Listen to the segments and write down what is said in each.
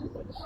Okey,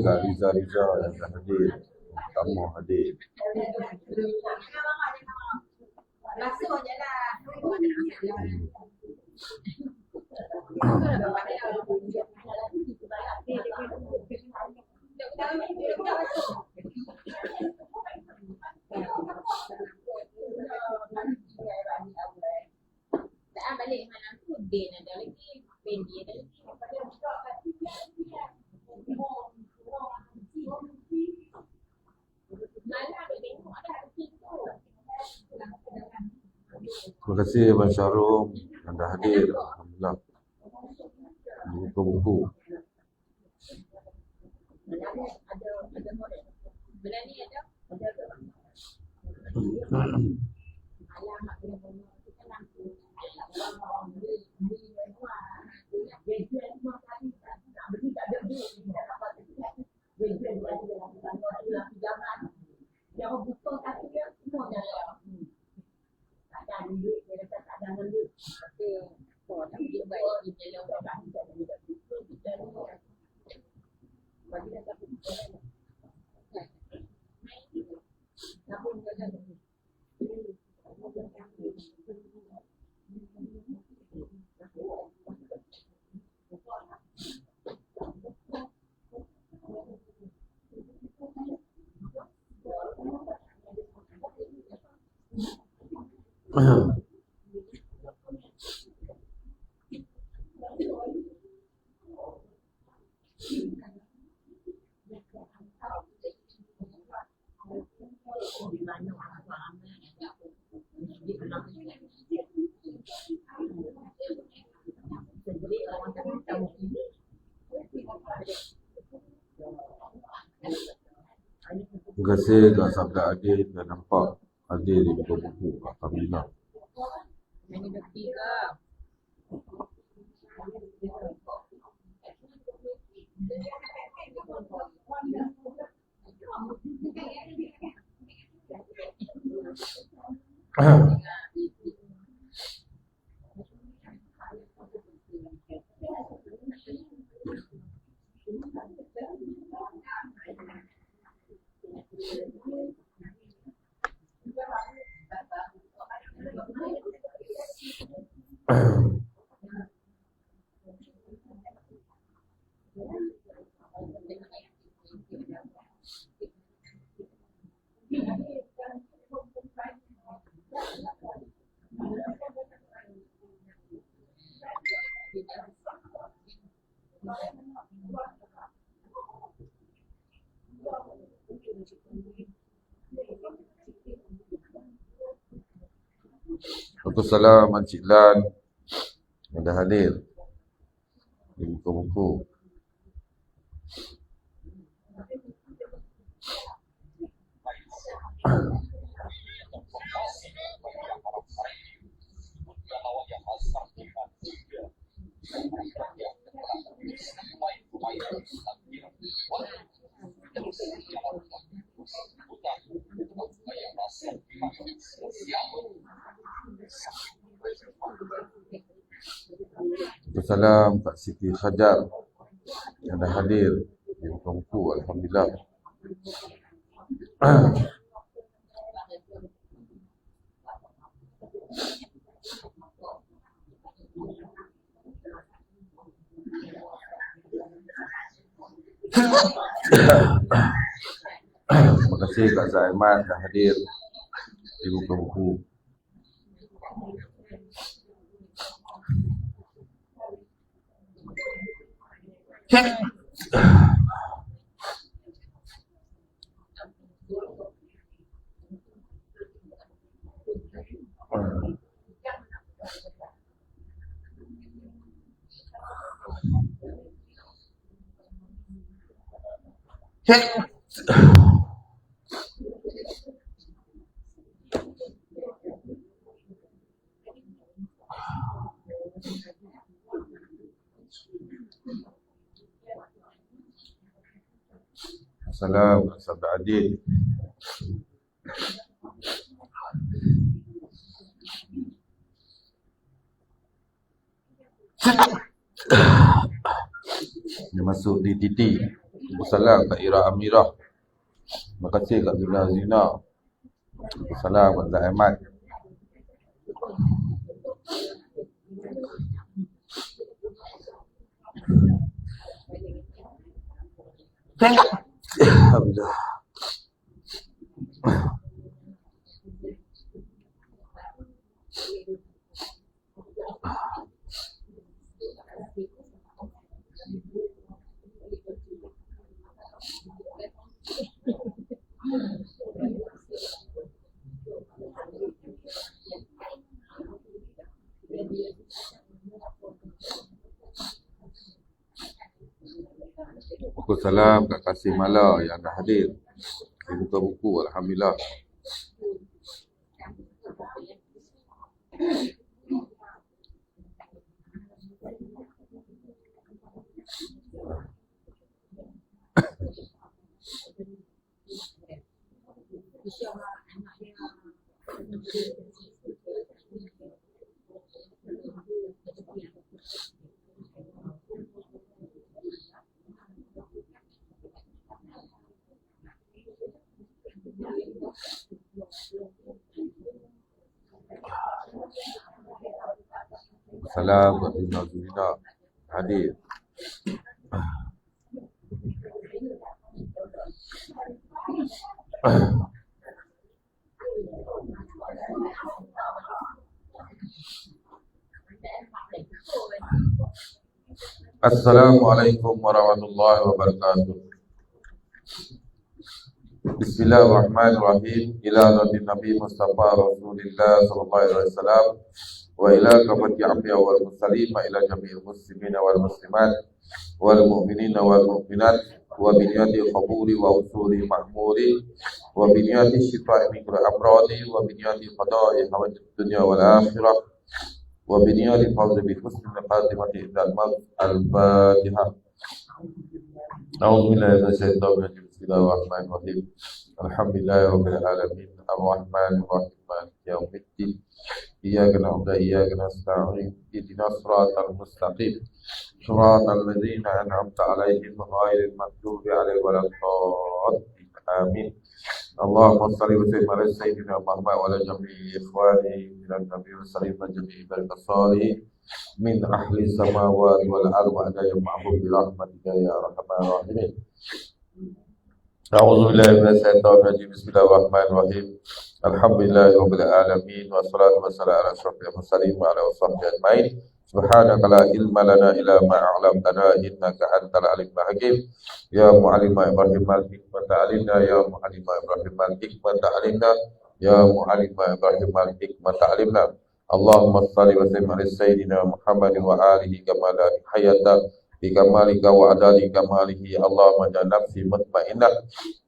Kak Riza yang dah hadir. Tamu hadir. Terima kasih Abang Syarul yang dah hadir. Alhamdulillah. Buku-buku. Terima kasih kat sabda Adil dan nampak Adil di buku-buku. Alhamdulillah. Waalaikumsalam Encik Lan yang dah hadir di buku-buku. Waalaikumsalam Kak Siti Khajar yang dah hadir di buku-buku. Alhamdulillah. Terima kasih Kak Zaiman dah hadir di buku-buku. Assalamualaikum Sabda Adil. Dia masuk di TT. Assalamualaikum Kak Ira Amirah. Terima kasih Kak Zina Zina. Assalamualaikum Kak Ahmad. Alhamdulillah. Waalaikumsalam Kak Kasim Mala yang dah hadir di buku-buku. Alhamdulillah. Assalamualaikum warahmatullahi wabarakatuh. Hadir. Assalamualaikum warahmatullahi wabarakatuh. Bismillahirrahmanirrahim. Ila Nabi Mustafa Rasulullah sallallahu alaihi wasallam وإلى كافة الأنبياء والمرسلين وإلى جميع المسلمين والمسلمات والمؤمنين والمؤمنات وبنيات القبور وأصول المعمور وبنيات الشفاء من كل الأمراض وبنيات قضاء حوائج الدنيا والآخرة وبنيات الفوز بحسن الخاتمة عند الموت. الفاتحة. أعوذ بالله من الشيطان الرجيم. بسم الله الرحمن الرحيم. الحمد لله رب العالمين الرحمن الرحيم مالك يوم الدين إياك نعبد وإياك نستعين اهدنا الصراط المستقيم صراط الذين أنعمت عليهم غير المغضوب عليهم ولا الضالين آمين. اللهم صل وسلم على سيدنا محمد وعلى جميع إخوانه من النبي والسلام وجميع عباد الصالحين من أهل السماوات والأرض وأنا يمعهم برحمتك يا أرحم الراحمين. أعوذ بالله من الشيطان الرجيم. بسم الله الرحمن الرحيم. الحمد لله رب العالمين والصلاة والسلام على أشرف المرسلين وعلى آله وصحبه أجمعين. سبحانك لا علم لنا إلا ما علمتنا إنك أنت العليم الحكيم. يا معلم إبراهيم الحكمة علمنا يا معلم إبراهيم الحكمة علمنا يا معلم إبراهيم الحكمة علمنا. اللهم صل وسلم على سيدنا محمد وآله كما لا حياة بكمالك وعدد كماله. اللهم اجعل نفسي مطمئنة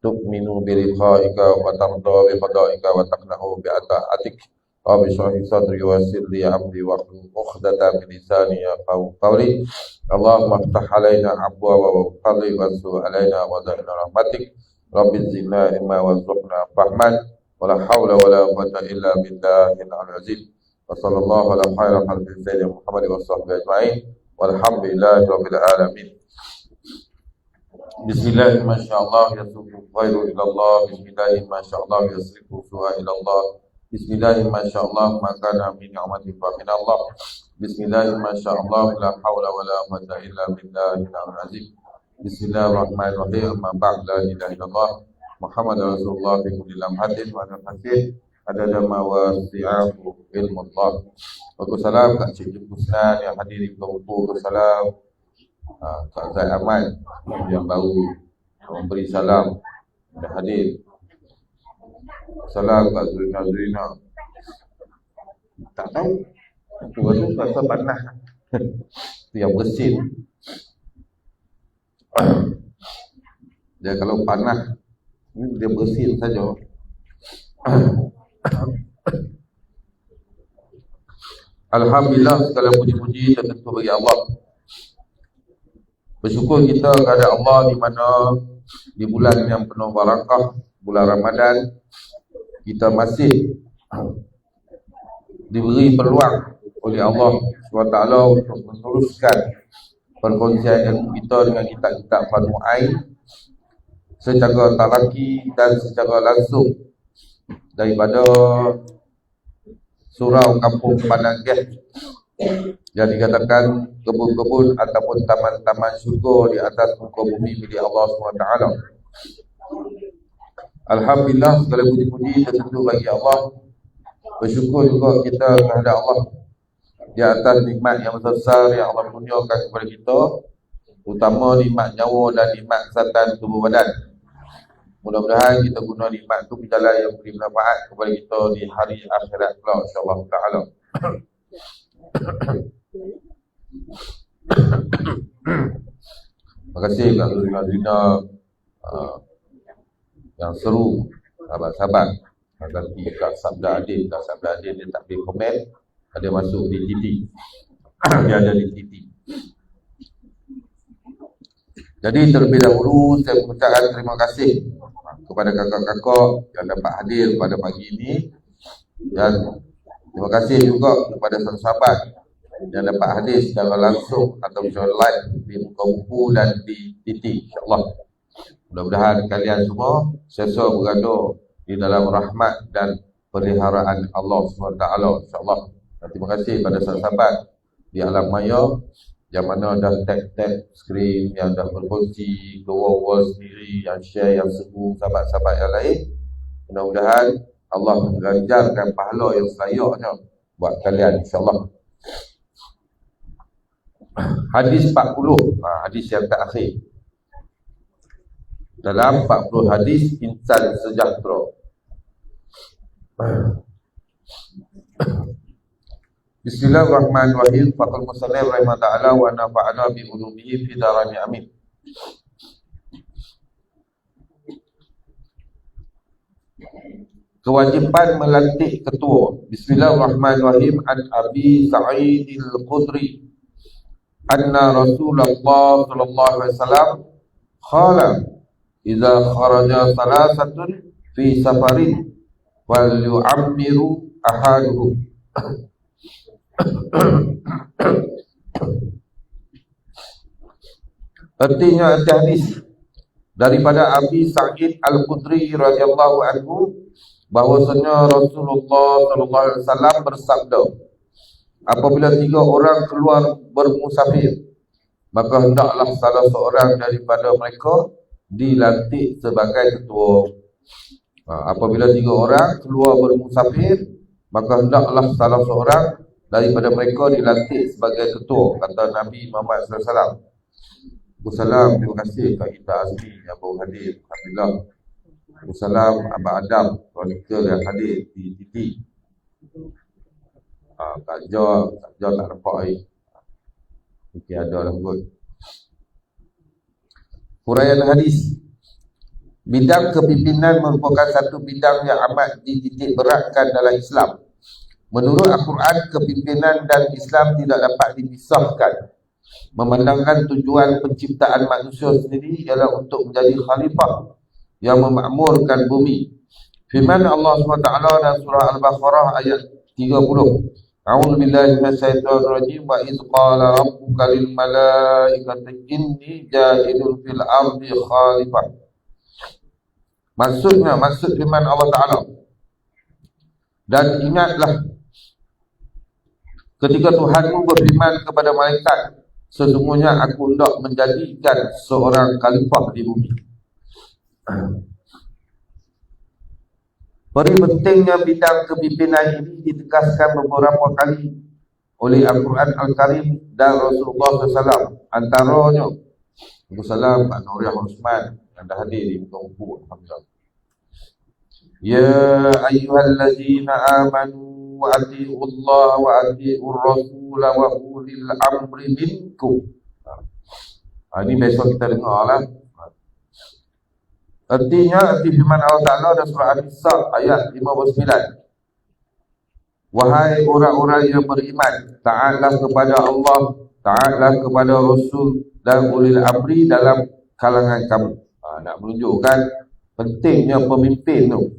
تؤمن بلقائك وترضى بقضائك وتقنع بطاعتك. رب اشرح لي صدري ويسر لي امري واحلل عقدة من لساني يفقهوا قولي. اللهم افتح علينا ابواب فضلك وانصر علينا وزعنا رحمتك. رب زدنا علما وارزقنا فهما ولا حول ولا قوة الا بالله العظيم. وصلى الله على خير خلق سيدنا محمد وصحبه اجمعين والحمد لله رب العالمين. Bismillah, masya Allah, yasufu khairu ila Allah. Bismillah, masya Allah, yasrifu su'a ila Allah. Bismillah, masya Allah, makana min ni'matin fa min Allah. Bismillah, masya Allah, la hawla wa la quwwata illa billahi al-azim. Bismillahirrahmanirrahim. Amma ba'd, la ilaha illallah Muhammad Rasulullah fi kulli lamhatin wa nafsin adada ma wasi'ahu ilmullah. Waalaikumsalam kat Cik Husnan yang hadir di Kuala Salam. Kak Zaid Ahmad yang baru memberi salam dan hadir. Salam Kak Zurina. Tak tahu. Aku rasa panas. Itu yang bersin. Dia kalau panas dia bersin saja. Alhamdulillah, segala puji-puji tertentu bagi Allah. Bersyukur kita kepada Allah di mana di bulan yang penuh barakah, bulan Ramadan, kita masih diberi peluang oleh Allah SWT untuk meneruskan perkongsian ilmu kita dengan kitab-kitab Fardhu Ain secara talaki dan secara langsung daripada surau kampung Pananggeh yang dikatakan kebun-kebun ataupun taman-taman syurga di atas muka bumi milik Allah SWT. Alhamdulillah, segala puji-puji tertentu bagi Allah. Bersyukur juga kita kepada Allah di atas nikmat yang besar yang Allah kurniakan kepada kita, terutama nikmat nyawa dan nikmat kesihatan tubuh badan. Mudah-mudahan kita guna nikmat tu berjalan yang beri manfaat kepada kita di hari akhirat pula, insya-Allah taala. Terima kasih kepada Zurina yang seru, sahabat-sahabat. Nanti kat Sabda Adil, dia tak boleh komen, ada masuk di TV. Dia ada di TV. Jadi terlebih dahulu saya mengucapkan terima kasih kepada kakak-kakak yang dapat hadir pada pagi ini, dan terima kasih juga kepada sahabat yang dapat hadir secara langsung atau secara live di muka buku dan di TV, insya-Allah. Mudah-mudahan kalian semua sesa berada di dalam rahmat dan peliharaan Allah SWT, insya-Allah. Dan terima kasih pada sahabat di alam maya yang mana dah tag skrin, yang dah berkongsi ke wall sendiri, yang share, yang seru sahabat-sahabat yang lain. Mudah-mudahan Allah mengganjarkan pahala yang selayaknya buat kalian, insya-Allah. Hadis 40, hadis yang terakhir dalam 40 hadis insan sejahtera. Bismillahirrahmanirrahim. Faqul musannif rahimahullah ta'ala wa nafa'ana bi ulumihi fi darani amin. Kewajipan melantik ketua. Bismillahirrahmanirrahim. An Abi Sa'id al-Khudri anna Rasulullah sallallahu alaihi wasallam qala idza kharaja salasatun fi safarin wal yu'ammiru ahaduhum. Artinya hadis daripada Abi Sa'id Al-Khudri radhiyallahu anhu bahwasanya Rasulullah sallallahu alaihi wasallam bersabda, apabila 3 orang keluar bermusafir, maka hendaklah salah seorang daripada mereka dilantik sebagai ketua. Apabila 3 orang keluar bermusafir, maka hendaklah salah seorang daripada mereka dilantik sebagai ketua, kata Nabi Muhammad SAW. Wassalam, terima kasih Kak Ita Azmi yang baru hadir. Alhamdulillah. Wassalam, Abang Adam, kronikal yang hadir di TV. Kak Jo tak nampak air. Mungkin ada lah kot. Huraian hadis. Bidang kepimpinan merupakan satu bidang yang amat dititik beratkan dalam Islam. Menurut Al-Quran, kepimpinan dan Islam tidak dapat dipisahkan. Memandangkan tujuan penciptaan manusia sendiri ialah untuk menjadi khalifah yang memakmurkan bumi. Firman Allah SWT dalam surah Al-Baqarah ayat 30. A'udzu billahi minasyaitonir rajim. Wa idz qala rabbuka lil malaikati inni ja'ilun fil ardi khalifah. Maksud firman Allah Ta'ala, dan ingatlah ketika Tuhanmu berfirman kepada malaikat, sesungguhnya aku hendak menjadikan seorang khalifah di bumi. Peri pentingnya bidang kepimpinan ini ditegaskan beberapa kali oleh Al-Quran Al-Karim dan Rasulullah SAW. Antaranya Rasulullah Pak Nuriyah Osman yang dah hadir di muka buku. Alhamdulillah. Ya ayyuhallazina amanu wa ati'ullaha wa ati'ur rasula wa ulil amri minkum. Ini besok kita dengar lah. Artinya, arti firman Allah Ta'ala dalam surah An-Nisa ayat 59. Wahai orang-orang yang beriman, taatlah kepada Allah, taatlah kepada Rasul dan ulil amri dalam kalangan kamu. Nak menunjukkan pentingnya pemimpin tu.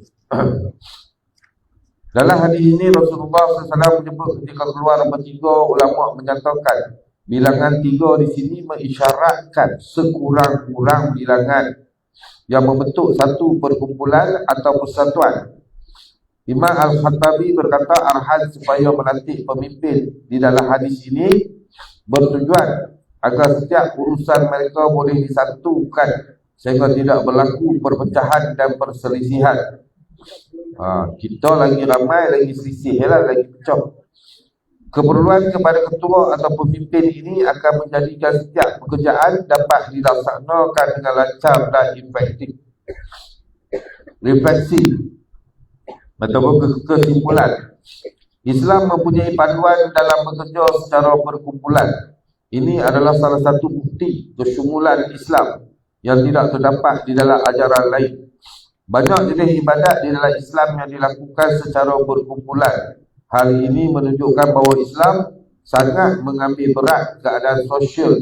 Dalam hadis ini Rasulullah SAW menyebut ketika keluar bertiga, ulama menyatakan bilangan 3 di sini mengisyaratkan sekurang-kurang bilangan yang membentuk satu perkumpulan atau persatuan. Imam Al-Khattabi berkata arahan supaya melantik pemimpin di dalam hadis ini bertujuan agar setiap urusan mereka boleh disatukan sehingga tidak berlaku perpecahan dan perselisihan. Kita lagi ramai, lagi selisih lah, lagi pecah. Keperluan kepada ketua atau pemimpin ini akan menjadikan setiap pekerjaan dapat dilaksanakan dengan lancar dan efektif. Refleksi ataupun kesimpulan, Islam mempunyai panduan dalam bekerja secara berkumpulan. Ini adalah salah satu bukti kesyumulan Islam yang tidak terdapat di dalam ajaran lain. Banyak jenis ibadat di dalam Islam yang dilakukan secara berkumpulan. Hal ini menunjukkan bahawa Islam sangat mengambil berat keadaan sosial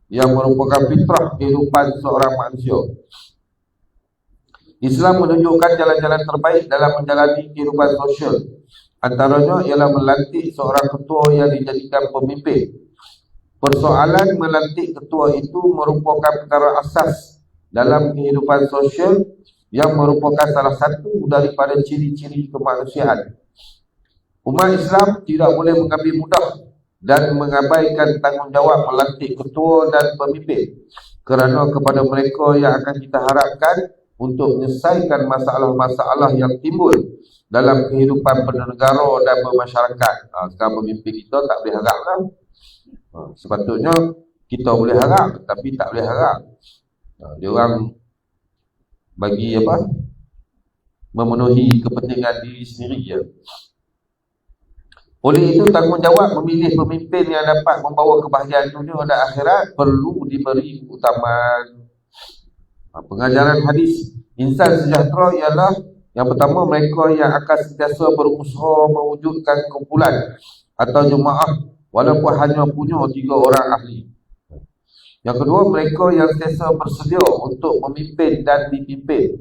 yang merupakan fitrah kehidupan seorang manusia. Islam menunjukkan jalan-jalan terbaik dalam menjalani kehidupan sosial. Antaranya ialah melantik seorang ketua yang dijadikan pemimpin. Persoalan melantik ketua itu merupakan perkara asas dalam kehidupan sosial yang merupakan salah satu daripada ciri-ciri kemanusiaan. Umat Islam tidak boleh mengambil mudah dan mengabaikan tanggungjawab melantik ketua dan pemimpin, kerana kepada mereka yang akan kita harapkan untuk menyelesaikan masalah-masalah yang timbul dalam kehidupan bernegara dan bermasyarakat. Sekarang pemimpin kita tak boleh harap kan? Sepatutnya kita boleh harap, tapi tak boleh harap. Dia orang bagi apa? Memenuhi kepentingan diri sendiri je. Oleh itu, tanggungjawab memilih pemimpin yang dapat membawa kebahagiaan dunia dan akhirat perlu diberi keutamaan. Pengajaran hadis insan sejahtera ialah yang pertama, mereka yang akan sentiasa berusaha mewujudkan kumpulan atau jemaah walaupun hanya punya 3 orang ahli. Yang kedua, mereka yang sentiasa bersedia untuk memimpin dan dipimpin.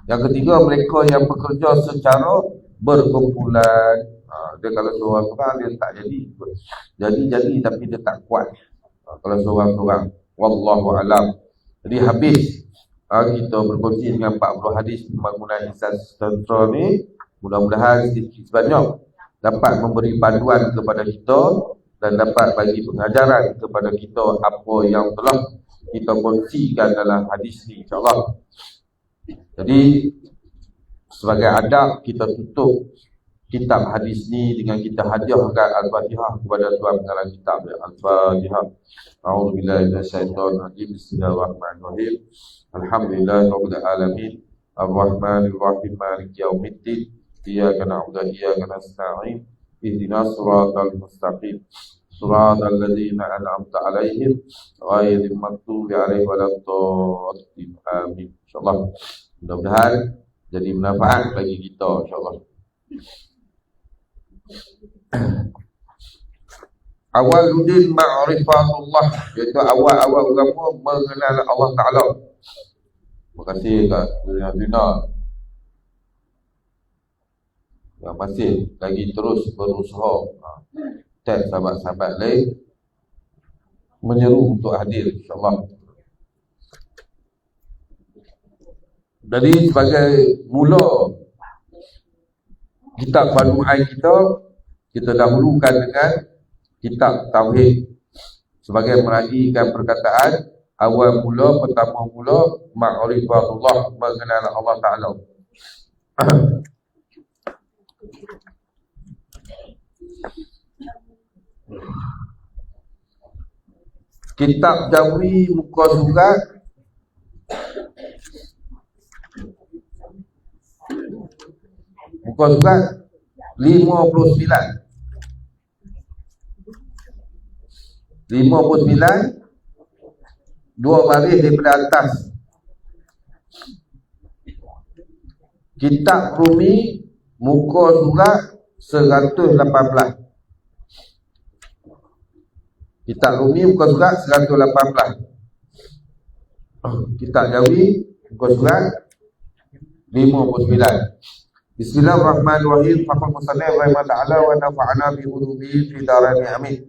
Yang ketiga, mereka yang bekerja secara berkumpulan. Dia kalau seorang-seorang dia tak jadi tapi dia tak kuat. Kalau seorang-seorang, wallahu alam. Jadi habis kita berkongsi dengan 40 hadis pembangunan insan sejahtera ni. Mudah-mudahan sedikit sebanyak dapat memberi panduan kepada kita dan dapat bagi pengajaran kepada kita apa yang telah kita kongsikan dalam hadis ni, insya-Allah. Jadi sebagai adab, kita tutup kitab hadis ni dengan kita hadiahkan Al-Fatihah kepada Tuan pengarang kitab. Al-Fatihah. A'udzubillahi minasyaitonir rajim. Bismillahirrahmanirrahim. Alhamdulillahirabbil alamin. Ar-Rahmanir Rahim. Maliki yaumiddin. Iyyaka na'budu wa iyyaka nasta'in. Ihdinas siratal mustaqim. Siratal ladzina an'amta 'alaihim ghairil maghdubi 'alaihim waladdallin. Amin. Insyaallah. Mudah-mudahan jadi manfaat bagi kita, insya-Allah. Awaluddin ma'rifatullah, iaitu awal-awal agama mengenal Allah Ta'ala. Terima kasih kat Dina yang masih lagi terus berusaha dan sahabat-sahabat lain menyeru untuk hadir, insya-Allah. Jadi sebagai mula kitab Fardhu Ain kita dahulukan dengan kitab Tauhid sebagai meraihkan perkataan awal mula, pertama mula ma'rifatullah, mengenal Allah Ta'ala. Kitab Jawi muka surat muka surat 59 dua baris daripada atas. Kitab Rumi muka surat 118. Kitab Rumi muka surat 118. Kitab Jawi muka surat 59. Bismillahirrahmanirrahim. Faqul musannif rahimahullah wa nafa'ana bi ulumihi fi darain amin.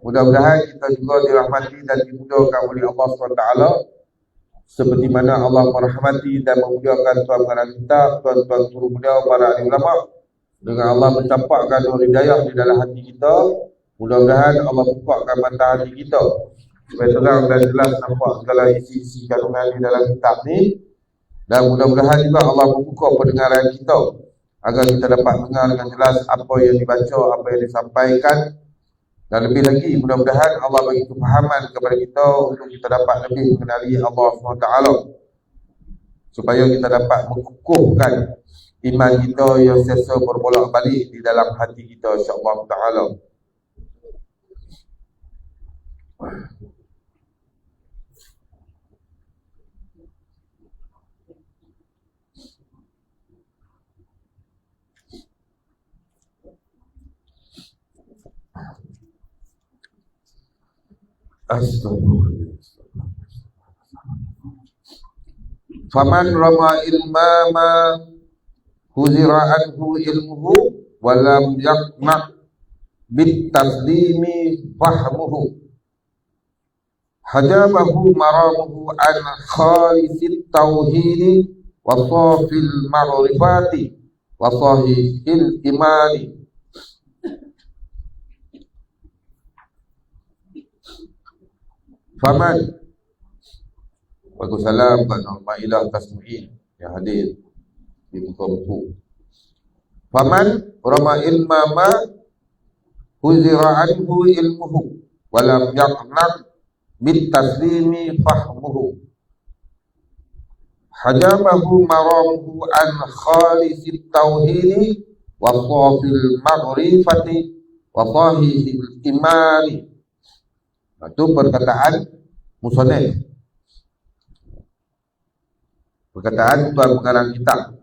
Mudah-mudahan kita juga dirahmati dan dimudahkan oleh Allah SWT, seperti mana Allah merahmati dan memuliakan tuan pengarang kitab, tuan-tuan guru beliau, para ahli ulama. Dengan Allah mencampakkan hidayah di dalam hati kita, mudah-mudahan Allah bukakan mata hati kita supaya terang dan jelas nampak segala isi-isi kandungan di dalam kitab ni. Dan mudah-mudahan juga Allah membuka pendengaran kita agar kita dapat dengar dengan jelas apa yang dibaca, apa yang disampaikan. Dan lebih lagi, mudah-mudahan Allah bagi kefahaman kepada kita untuk kita dapat lebih mengenali Allah SWT, supaya kita dapat mengukuhkan iman kita yang sentiasa berbolak-balik di dalam hati kita, insya-Allah Ta'ala. Faman rama ilmama huzira anhu ilmuhu walam yaqna bit taslimi fahmuhu hajabahu maramuhu an khalisit tauhidi wa safil ma'rifati wa sahihil imani. Faman, waalaikumsalam kepada Norma'ilah Tasmu'in yang hadir di muka buku. Faman rama ilmama huzira anhu ilmuhu walam yaqnaq bit taslimi fahmuhu hajabahu maramuhu an khalisit tauhidi wa safil maghrifati wa sahihil imani. Itu perkataan musannif, perkataan tuan pengarang kitab.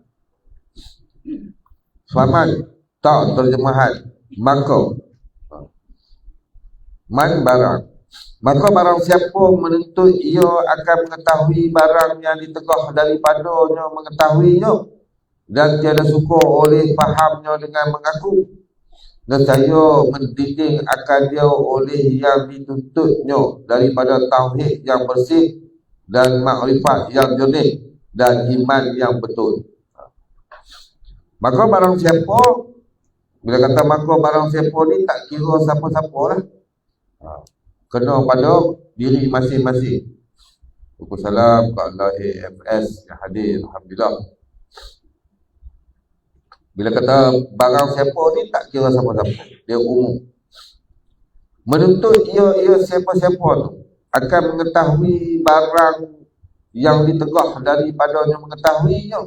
Faman, tak terjemahan, maka man barang, maka barang siapa menuntut ia akan mengetahui barang yang ditegah daripadanya mengetahuinya, dan tiada suka oleh fahamnya dengan mengaku, nescaya mendidik akan dia oleh yang dituntutnya daripada tauhid yang bersih dan makrifat yang jernih dan iman yang betul. Maka barang siapa, bila kata maka barang siapa ni tak kira siapa-siapa lah, kena pada diri masing-masing. Waalaikumsalam ke Allah AFS yang hadir, alhamdulillah. Bila kata barang siapa ni tak kira siapa-siapa, dia umum. Menuntut ia siapa-siapa tu akan mengetahui barang yang ditegah daripadanya mengetahuinya,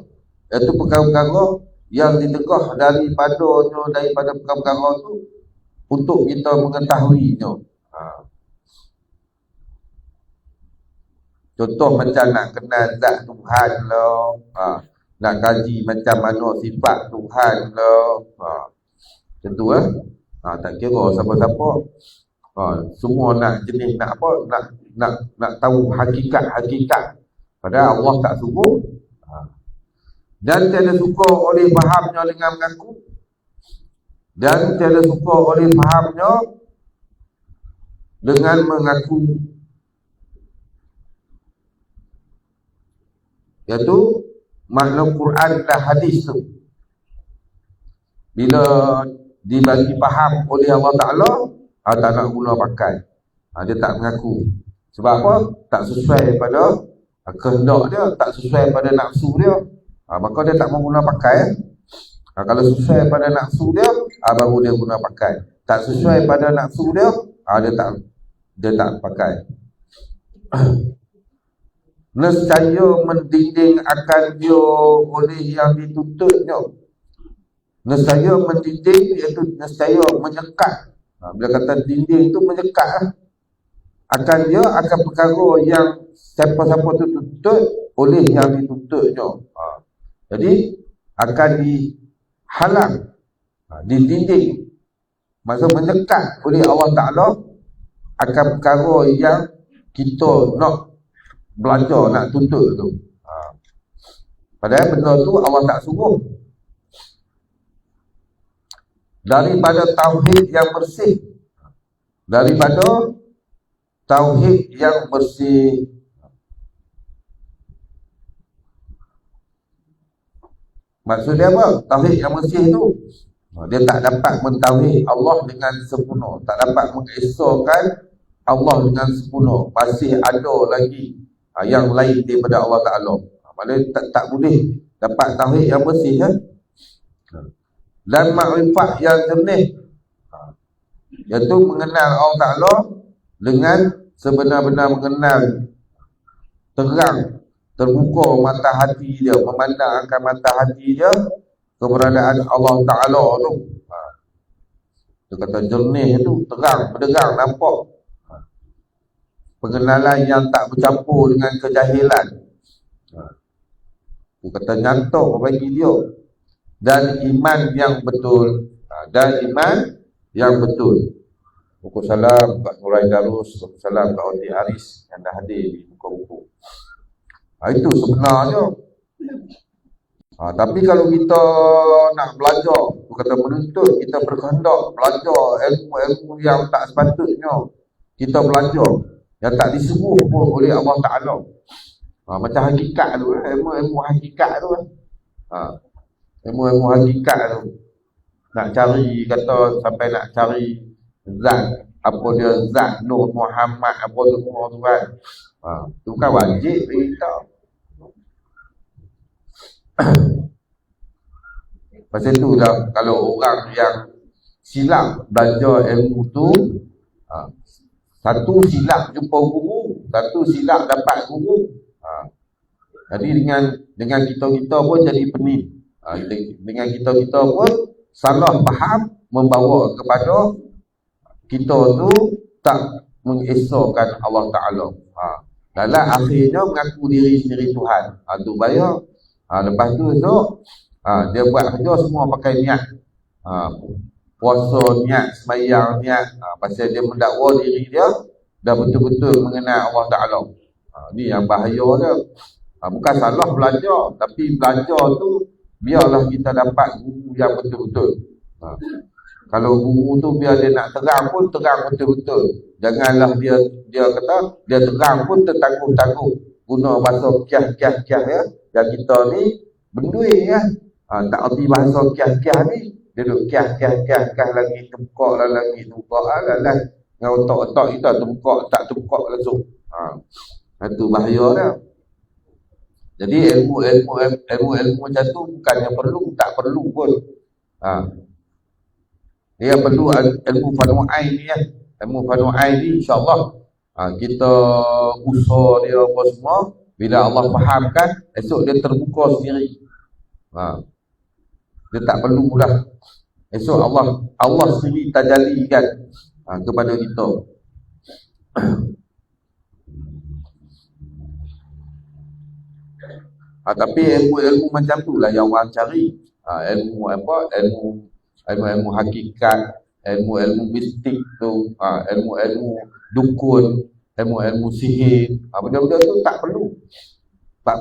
iaitu perkara-perkara yang ditegah daripada perkara-perkara tu untuk kita mengetahuinya. Contoh macam nak kenal zat Tuhan lah, nak kaji macam mana sifat Tuhan lah, tentu tak kira siapa-siapa. Semua nak jenis nak apa, nak tahu hakikat. Padahal Allah tak suruh. Dan tiada suka oleh fahamnya dengan mengaku, dan tiada suka oleh fahamnya dengan mengaku, iaitu makna Quran dan hadis tu bila dibagi faham oleh Allah Ta'ala, tak nak guna pakai, dia tak mengaku. Sebab apa? Tak sesuai pada kehendak dia, tak sesuai pada nafsu dia, maka dia tak mau guna pakai. Kalau sesuai pada nafsu dia, baru dia guna pakai. Tak sesuai pada nafsu dia, dia tak pakai. Nescaya mendinding akan dia oleh yang dituntutnya. Nescaya mendinding iaitu nescaya menyekat. Bila kata dinding tu menyekat, akan dia akan perkara yang siapa-siapa tu tuntut oleh yang dituntutnya. Jadi akan dihalang, didinding, maksud menyekat oleh Allah Ta'ala akan perkara yang kita nak belajar, nak tuntut tu. Padahal benda tu Allah tak suruh. Daripada tauhid yang bersih, daripada tauhid yang bersih. Maksud dia apa? Tauhid yang bersih tu, dia tak dapat mentauhid Allah dengan sempurna, tak dapat mengesahkan Allah dengan sempurna. Masih ada lagi yang lain daripada Allah Ta'ala. Maksudnya tak boleh dapat tauhid yang bersih kan? Dan makrifat yang jernih, iaitu mengenal Allah Ta'ala dengan sebenar-benar mengenal, terang, terbuka mata hati dia, memandang akan mata hati dia keberadaan Allah Ta'ala tu. Dia kata jernih tu, terang, berderang, nampak. Pengenalan yang tak bercampur dengan kejahilan. Dia kata nyantok bagi dia. Dan iman yang betul. Dan iman yang betul. Waalaikumsalam Pak Nurai Darus, waalaikumsalam Pak Odi Aris yang dah hadir di muka buku. Itu sebenarnya. Tapi kalau kita nak belajar, aku kata menuntut, kita berkehendak belajar ilmu-ilmu yang tak sepatutnya kita belajar, yang tak disuruh pun oleh Allah Ta'ala. Macam hakikat tu, ilmu-ilmu hakikat tu. Ilmu-ilmu hakikat tu, nak cari, kata sampai nak cari zat, apa dia zat Nur Muhammad, apa tu semua tu kan. Tu bukan wajib bagi kita. Pasal tu lah, kalau orang yang silap belajar ilmu tu, satu silap jumpa guru, satu silap dapat guru. Jadi dengan kita pun jadi pening. Dengan kita pun salah faham membawa kepada kita tu tak mengesahkan Allah Ta'ala. Dalam akhirnya mengaku diri sendiri Tuhan. Tu bahaya. Lepas tu esok dia buat kerja semua pakai niat. Puasa niat, sembahyang niat. Pasal dia mendakwa diri dia dah betul-betul mengenal Allah Ta'ala. Ni yang bahaya dia. Bukan salah belajar, tapi belajar tu biarlah kita dapat guru yang betul-betul. Kalau guru tu biar dia nak terang pun terang betul-betul. Janganlah dia kata dia terang pun tertangguh-tangguh. Guna bahasa kiah-kiah ya. Dan kita ni bendui ya. Tak erti bahasa kiah-kiah ni. Dia duduk kiah lagi, tengkok lah lagi, tengkok lah. Dengan otak-otak kita tengkok, tak tengkok langsung. Itu bahaya dia. Jadi ilmu macam tu bukannya perlu, tak perlu pun. Dia perlu ilmu Fanu Ain ni ya. Ilmu Fanu Ain ni insya-Allah kita usaha dia apa semua, bila Allah fahamkan, esok dia terbuka sendiri. Dia tak perlu dah. Esok Allah sendiri tajalikan kepada kita. Tapi ilmu macam tu lah yang orang cari. Ilmu apa? Ilmu hakikat, ilmu mistik tu, ilmu dukun, ilmu sihir. Benda-benda tu tak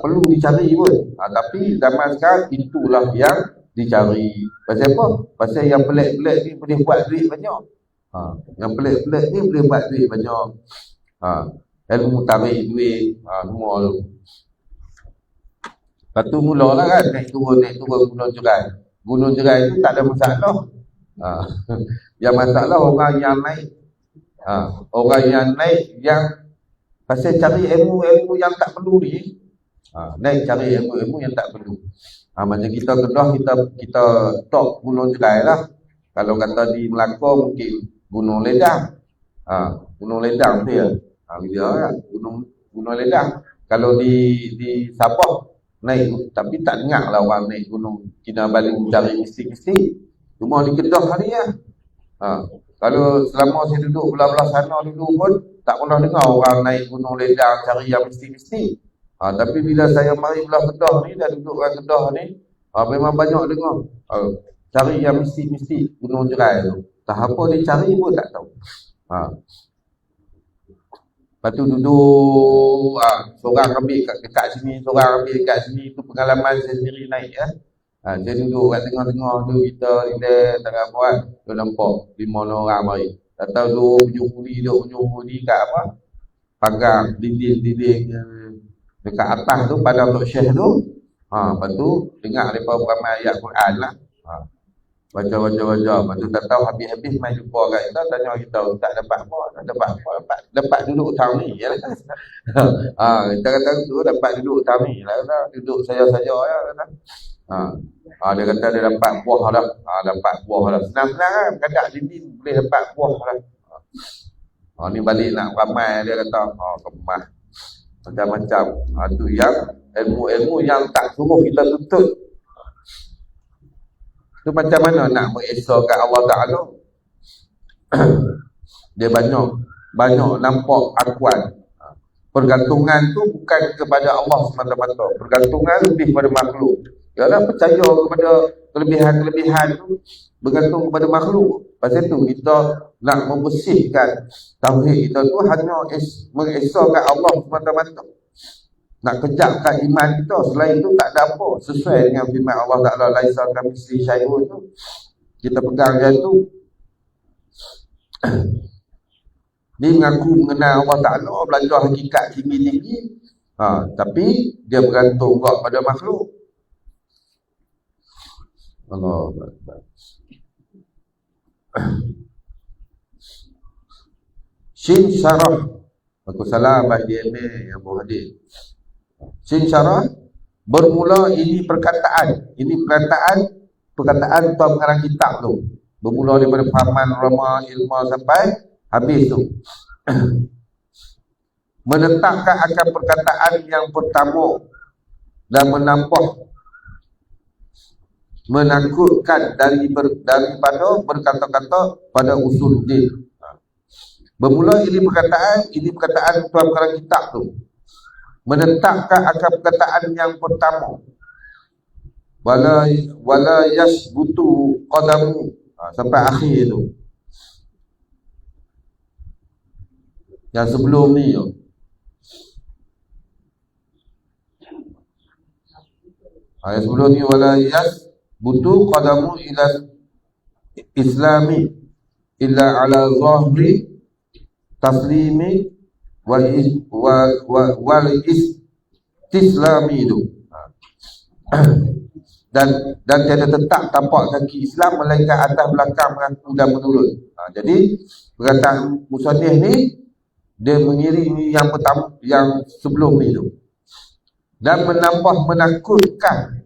perlu dicari pun. Tapi zaman sekarang itulah yang dicari. Pasal apa? Pasal yang pelik-pelik ni boleh buat duit banyak. Yang pelik-pelik ni boleh buat duit banyak. Ilmu tarik duit, semua tu. Lepas tu mulalah kan naik turun Gunung Jerai. Gunung Jerai tu tak ada masalah. Yang masalah orang yang naik. Orang yang naik yang pasal cari ilmu yang tak perlu ni. Naik cari ilmu yang tak perlu. Macam kita Kedah, kita top Gunung Jerai lah. Kalau kata di Melaka mungkin Gunung Ledang. Gunung Ledang tu ya. Dia Gunung Ledang. Kalau di Sabah naik, tapi tak dengar lah orang naik Gunung Kinabalu cari mistik-mistik. Cuma di Kedah hari ya. Kalau selama saya duduk belah-belah sana dulu pun tak pernah dengar orang naik Gunung Ledang cari yang mistik-mistik. Tapi bila saya mari belah Kedah ni, dah duduk kat Kedah ni, memang banyak dengar cari yang mistik-mistik Gunung Jerai tu. Tak apa dia cari pun tak tahu. Lepas tu duduk, seorang ambil dekat sini, seorang ambil dekat sini. Itu pengalaman saya sendiri naik ya. Saya duduk kat tengah-tengah tu, kita relax, tak apa kan. Dia nampak 5 orang mari. Tak tahu duduk penyuhuri kat apa, pagar, dinding dekat atas tu, padang Tok Syekh tu. Lepas tu dengar mereka beramai ayat Quran lah. Baca. Lepas tu tak tahu habis-habis main jumpa kat kita, tanya kita, tak dapat apa? Dapat duduk tahun ni. Kita kata tu dapat duduk tahun ni. Duduk saja-saja ya. Dia kata dia dapat buah dah. Senang-senang kan, kadang dinding boleh dapat buah dah. Ni balik nak ramai, dia kata, kemas. Macam-macam. Tu yang ilmu-ilmu yang tak suruh kita tuntut. Tu macam mana nak mengesahkan Allah Ta'ala? Dia banyak nampak akuan. Pergantungan tu bukan kepada Allah semata-mata. Pergantungan lebih kepada makhluk. Yalah, percaya kepada kelebihan-kelebihan tu bergantung kepada makhluk. Pasal tu kita nak membersihkan tauhid kita tu hanya mengesahkan Allah semata-mata. Nak kejakkan iman kita, selain itu tak ada apa. Sesuai dengan firman Allah Ta'ala, laisa kamitslihi syai'un tu. Kita pegang dia tu. Dia mengaku mengenal Allah Ta'ala, belajar hakikat tinggi-tinggi. Tapi dia bergantung juga pada makhluk. Allah Akbar. Shin syarah. Aku salam bagi yang berhadir. Shin syarah bermula ini perkataan tuan pengarang kitab tu. Bermula daripada fahaman ulama ilmu sampai habis tu. Menetapkan akan perkataan yang pertama dan menambah menakutkan daripada berkata-kata pada usul din. Bermula ini perkataan tuan pengarang kitab tu menetapkan akan perkataan yang pertama, wala yasbutu qadamu, sampai akhir tu. Yang sebelum ni tu, yang sebelum ni, wala yasbutu qadamu ila islami illa ala zahri taslimi wal istislami tu. Dan tiada tetap tapak kaki Islam melainkan atas belakang mengaku dan menurut. Jadi perkataan musannif ni dia mengiringi yang pertama, yang sebelum ni tu, dan menambah menakutkan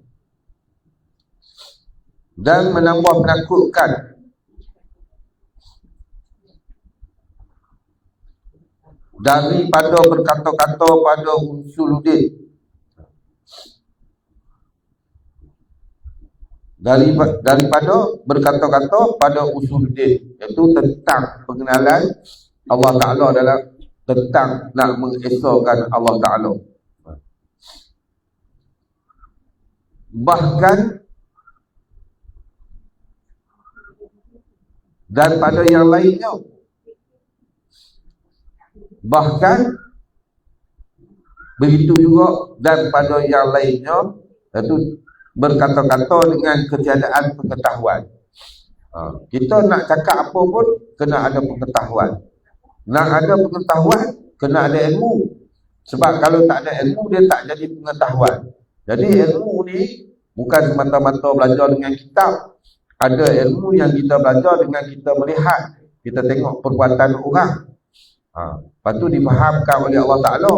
daripada berkata-kata pada usuluddin, daripada berkata-kata pada usuluddin, iaitu tentang pengenalan Allah Ta'ala, dalam tentang nak mengesahkan Allah Ta'ala. Bahkan dan pada yang lainnya, bahkan begitu juga dan pada yang lainnya, iaitu berkata-kata dengan ketiadaan pengetahuan. Kita nak cakap apa pun kena ada pengetahuan. Nak ada pengetahuan kena ada ilmu. Sebab kalau tak ada ilmu, dia tak jadi pengetahuan. Jadi ilmu ni bukan semata-mata belajar dengan kitab. Ada ilmu yang kita belajar dengan kita melihat, kita tengok perbuatan orang. Lepas tu difahamkan oleh Allah Ta'ala.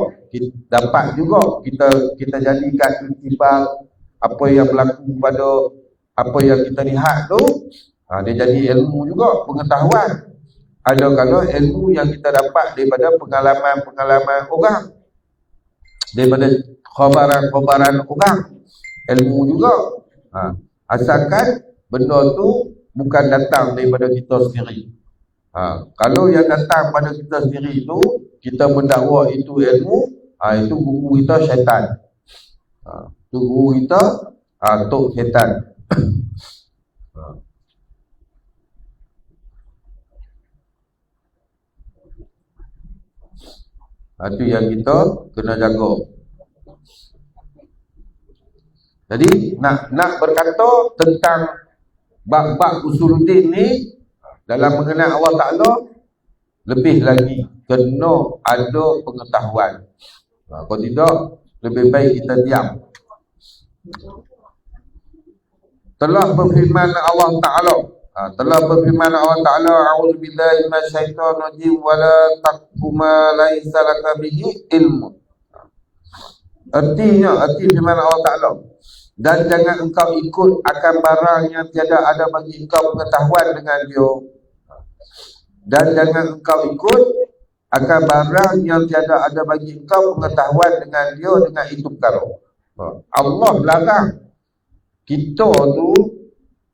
Dapat juga kita jadikan iktibar apa yang berlaku pada apa yang kita lihat tu. Dia jadi ilmu juga, pengetahuan. Ada kalau ilmu yang kita dapat daripada pengalaman-pengalaman orang, daripada khabaran-khabaran orang, ilmu juga. Asalkan benda tu bukan datang daripada kita sendiri. Kalau yang datang pada kita sendiri tu, kita mendakwa itu ilmu, itu guru kita syaitan. Itu guru kita tok syaitan. Itu yang kita kena jaga. Jadi nak berkata tentang bab-bab usuluddin ni dalam mengenal Allah Ta'ala, lebih lagi kena ada pengetahuan. Kalau tidak, lebih baik kita diam. Telah berfirman Allah Ta'ala, a'udzubillahi minasyaitonirrajim, wala taqfu ma laisa laka bihi ilmu. Arti firman Allah Ta'ala, dan jangan engkau ikut akan barang yang tiada ada bagi engkau pengetahuan dengan dia. Dan jangan engkau ikut akan barang yang tiada ada bagi engkau pengetahuan dengan dia, dengan itu perkara. Allah larang kita tu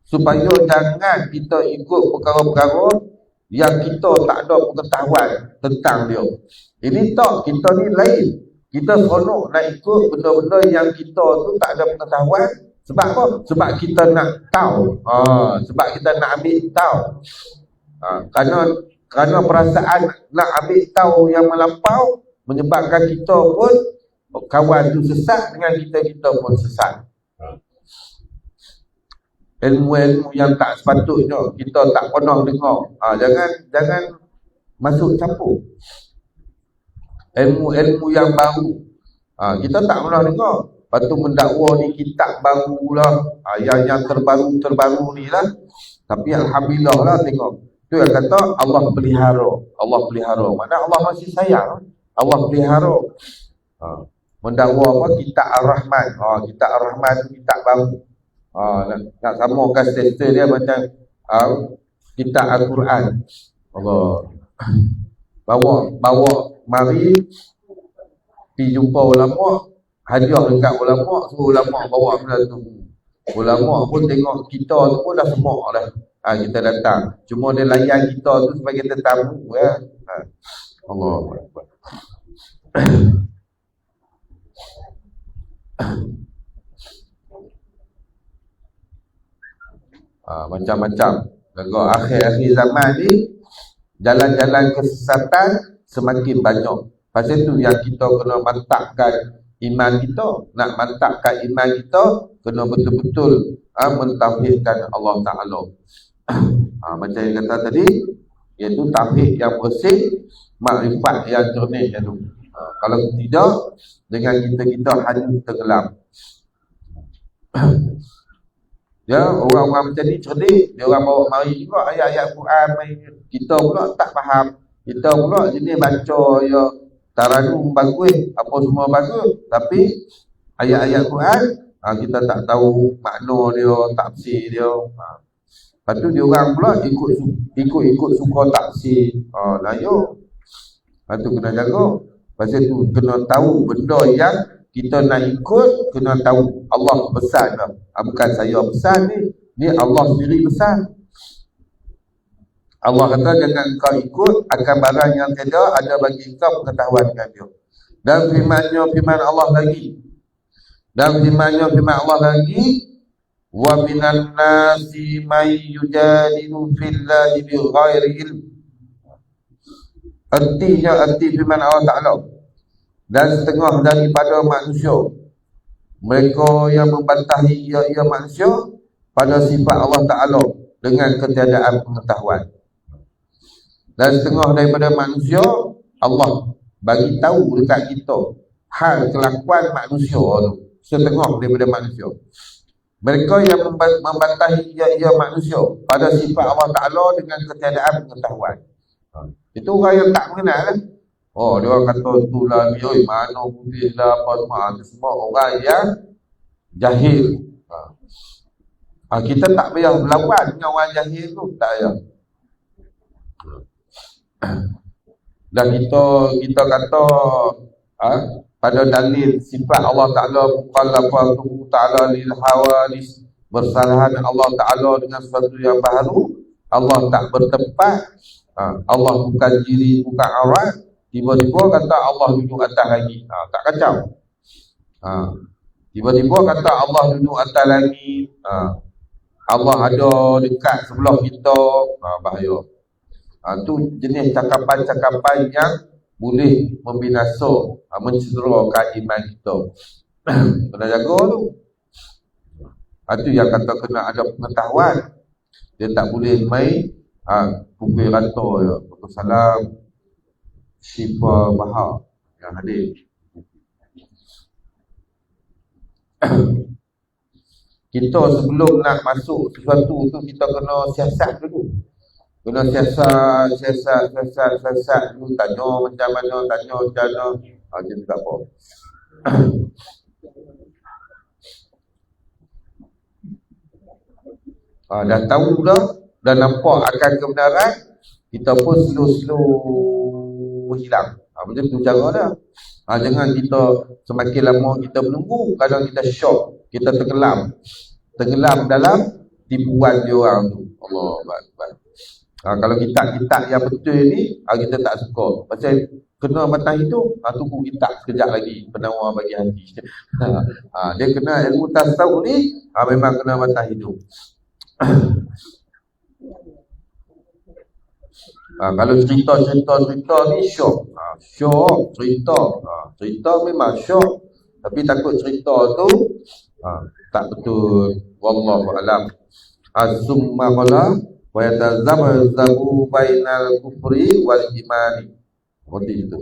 supaya jangan kita ikut perkara-perkara yang kita tak ada pengetahuan tentang dia. Ini tak, kita ni lain. Kita seronok nak ikut benda-benda yang kita tu tak ada pengetahuan. Sebab apa? Sebab kita nak tahu. Sebab kita nak ambil tahu. Kerana perasaan nak ambil tahu yang melampau menyebabkan kita pun, kawan tu sesat dengan kita pun sesat. Ilmu-ilmu yang tak sepatutnya kita tak pernah dengar. Jangan masuk campur. Ilmu-ilmu yang baru kita tak pernah dengar. Lepas tu mendakwa ni kitab baru lah, yang terbaru ni lah. Tapi alhamdulillah lah tengok. Tu yang kata Allah pelihara. Mana Allah masih sayang. Allah pelihara. Mendakwa apa? Kitab Ar-Rahman. Kitab Ar-Rahman tu kitab baru. Nak samakan status dia macam kitab Al-Quran. Allah bawa mari pergi jumpa ulama, hadiah dekat ulama, suruh ulama bawa benda tu. Ulama pun tengok kita tu pun dah semua dah. Kita datang. Cuma dia layan kita tu sebagai tetamu ya. Allah. Macam-macam. Kalau akhir-akhir zaman ni jalan-jalan kesesatan semakin banyak. Pasal tu yang kita kena mantapkan iman kita. Nak mantapkan iman kita, kena betul-betul mentauhidkan Allah Ta'ala. Macam yang kata tadi, iaitu tauhid yang bersih, makrifat yang jernih tu. Kalau tidak, dengan kita hanyut tenggelam. Ya, orang-orang macam ni cerdik. Dia orang bawa mari juga ayat-ayat Quran main. Kita pula tak faham. Kita pula jenis baca ya taranum bagus, apa semua bagus, tapi ayat-ayat Quran kita tak tahu makna dia, tafsir dia. Lepas tu dia orang pula ikut suka tafsir. Lah yo. Lepas tu kena jaga. Pasal tu kena tahu benda yang kita nak ikut, kena tahu Allah pesan dah. Bukan saya pesan ni. Ni Allah sendiri pesan. Allah kata jangan kau ikut akan barang yang ada bagi kau pengetahuan dengan dia. Dan firman Allah lagi. Firman Allah lagi. Wa minan nasi may yujadilu fillahi bighairi ilm. Arti firman Allah Ta'ala. Dan setengah daripada manusia, mereka yang membantahi ia manusia pada sifat Allah Ta'ala dengan ketiadaan pengetahuan. Dan setengah daripada manusia, Allah bagi tahu dekat kita hal kelakuan manusia tu. Setengah daripada manusia. Mereka yang membantahi ia manusia pada sifat Allah Ta'ala dengan ketiadaan pengetahuan. Itu orang yang tak mengenal kan? Dia orang kata tu lah ni, mana boleh lah apa semua. Itu semua orang yang jahil. Kita tak payah melawan dengan orang jahil tu, tak payah. Dan kita kata pada dalil sifat Allah Ta'ala muqallafatu ta'ala lil hawadis, bersalahan Allah Ta'ala dengan sesuatu yang baru. Allah tak bertempat, Allah bukan diri, bukan aurat. Tiba-tiba kata Allah duduk atas lagi. Tak kacau. Tiba-tiba kata Allah duduk atas lagi. Allah ada dekat sebelah kita. Bahaya. Tu jenis cakapan-cakapan yang boleh membinasa, mencederakan iman kita. Kena jaga tu. Tu yang kata kena ada pengetahuan. Dia tak boleh main pukul rata je. Pukul salam Syifa Bahar yang hadir. Kita sebelum nak masuk sesuatu tu, kita kena siasat dulu. Kena siasat dulu. Tanya macam mana, tanya macam mana. Dia tak apa. Dah tahu dah, dah nampak akan kebenaran, kita pun slow hilang. Macam tu cara dah. Jangan kita semakin lama kita menunggu, kadang kita shock, kita tenggelam dalam tipuan dia orang tu. Allah Akbar. Kalau kitab-kitab yang betul ni kita tak suka. Pasal kena matang hidup, tunggu kitab sekejap lagi, penawar bagi hati. Dia kena ilmu tasawuf ni memang kena matang hidup. Kalau cerita ni syok. Syok cerita memang syok, tapi takut cerita tu tak betul. Wallahu a'lam. Summa qala wa yatazabzabu bainal kufri wal imani. Seperti itu.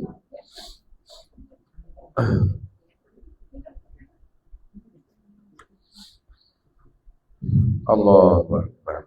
Allahu Akbar.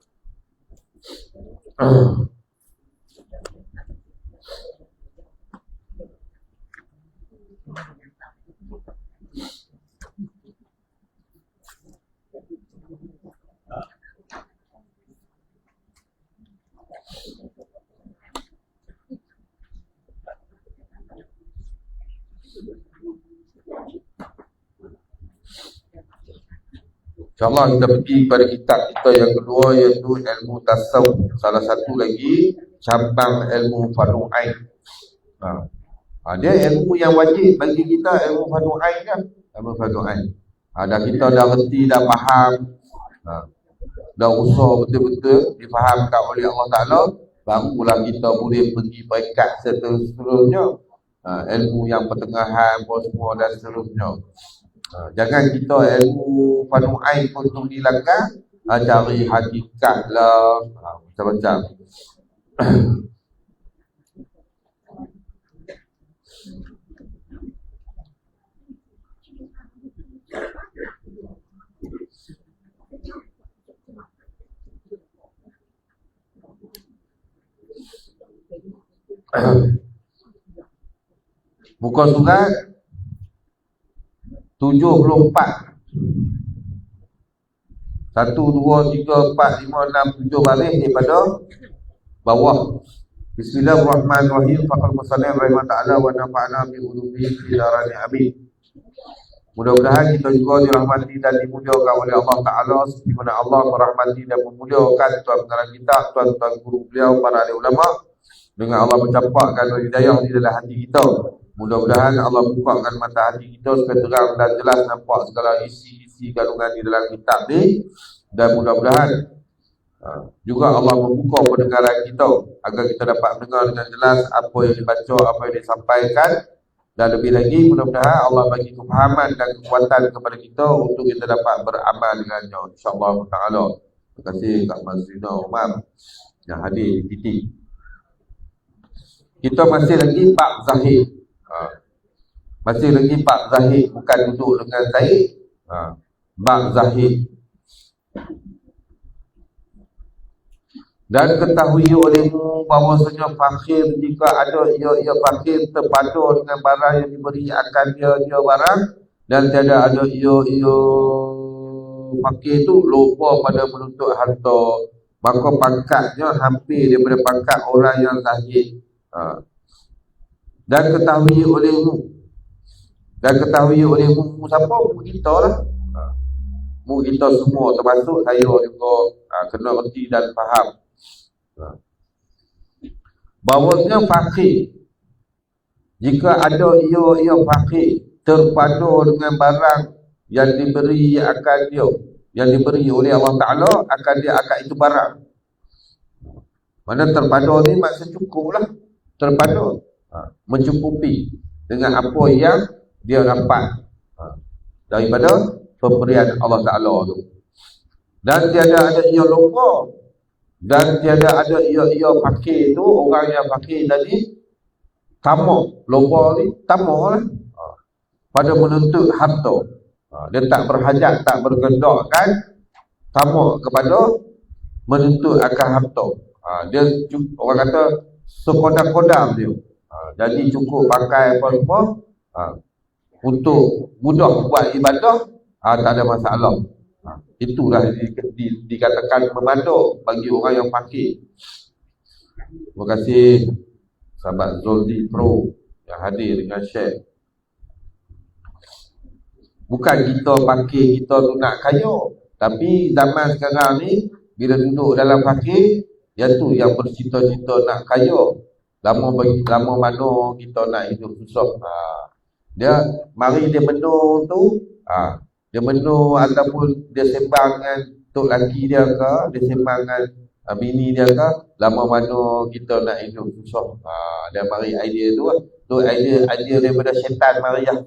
InsyaAllah kita pergi pada kitab kita yang kedua, iaitu ilmu tasawuf. Salah satu lagi cabang ilmu Fardhu Ain. Dia ilmu yang wajib bagi kita, ilmu Fardhu Ain kan. Ilmu Fardhu Ain. Dah kita dah reti, dah faham, dah usaha betul-betul difahamkan oleh Allah Ta'ala, barulah kita boleh pergi peringkat seterusnya, ilmu yang pertengahan pun semua dan seterusnya. Jangan kita ilmu Fardhu Ain pun tu dilanggar, cari hakikat lah, macam-macam. Muka surat 74. 1, 2, 3, 4, 5, 6, 7 baris daripada bawah. Bismillahirrahmanirrahim. Faqal musannif rahimahullah wa nafa'ana bi ulumihi fi darani amin. Mudah-mudahan kita juga dirahmati dan dimuliakan oleh Allah Ta'ala, seperti mana Allah merahmati dan memuliakan tuan pengarang kita, tuan-tuan guru beliau, para ahli ulama, dengan Allah mencampakkan hidayah di dalam hati kita. Mudah-mudahan Allah bukakan mata hati kita supaya terang dan jelas nampak segala isi-isi kandungan di dalam kitab ni. Dan mudah-mudahan juga Allah membuka pendengaran kita agar kita dapat mendengar dengan jelas apa yang dibaca, apa yang disampaikan. Dan lebih lagi mudah-mudahan Allah bagi kefahaman dan kekuatan kepada kita untuk kita dapat beramal dengannya, insya-Allah Ta'ala. Terima kasih Kak Mazrina Umar yang hadir di titik. Kita masih lagi bab zahir. Masih lagi bab zahir, bukan duduk dengan zahir. Bab zahir. Dan ketahui olehmu bahawasanya fakir, jika ada ia fakir terpadu dengan barang yang diberi akan dia barang, dan tiada ada ia fakir tu lupa pada menuntut harta, maka pangkatnya hampir daripada pangkat orang yang zahid. Dan ketahui olehmu siapa? Kita lah. Kita semua, termasuk saya juga kena reti dan faham bahawasanya fakir, jika ada ia fakir terpadu dengan barang yang diberi akan dia, yang diberi oleh Allah Ta'ala akan dia, akan itu barang. Mana terpadu ni maksud cukup lah. Terpadu, mencukupi dengan apa yang dia dapat daripada pemberian Allah Ta'ala tu. Dan tiada ada ia lupa, dan tiada ada ia fakir tu, orang yang fakir tadi tamak, lupa ni tamak lah pada menuntut harta. Dia tak berhajat, tak bergendakkan tamak kepada menuntut akan harta. Dia orang kata sekodam-kodam dia. Jadi cukup pakai apa semua untuk mudah buat ibadah, tak ada masalah. Itulah dikatakan memandu bagi orang yang fakir. Terima kasih sahabat Zoldi Pro yang hadir dengan share. Bukan kita fakir, kita tu nak kaya. Tapi zaman sekarang ni, bila duduk dalam fakir, yang tu yang bercita-cita nak kaya. Lama mana kita nak hidup susah. Dia mari dia menung tu, dia menung ataupun dia sembang dengan tok laki dia ke, dia sembang dengan bini dia ke, lama mana kita nak hidup susah. Dia mari idea tu lah. Tu idea daripada syaitan mari lah.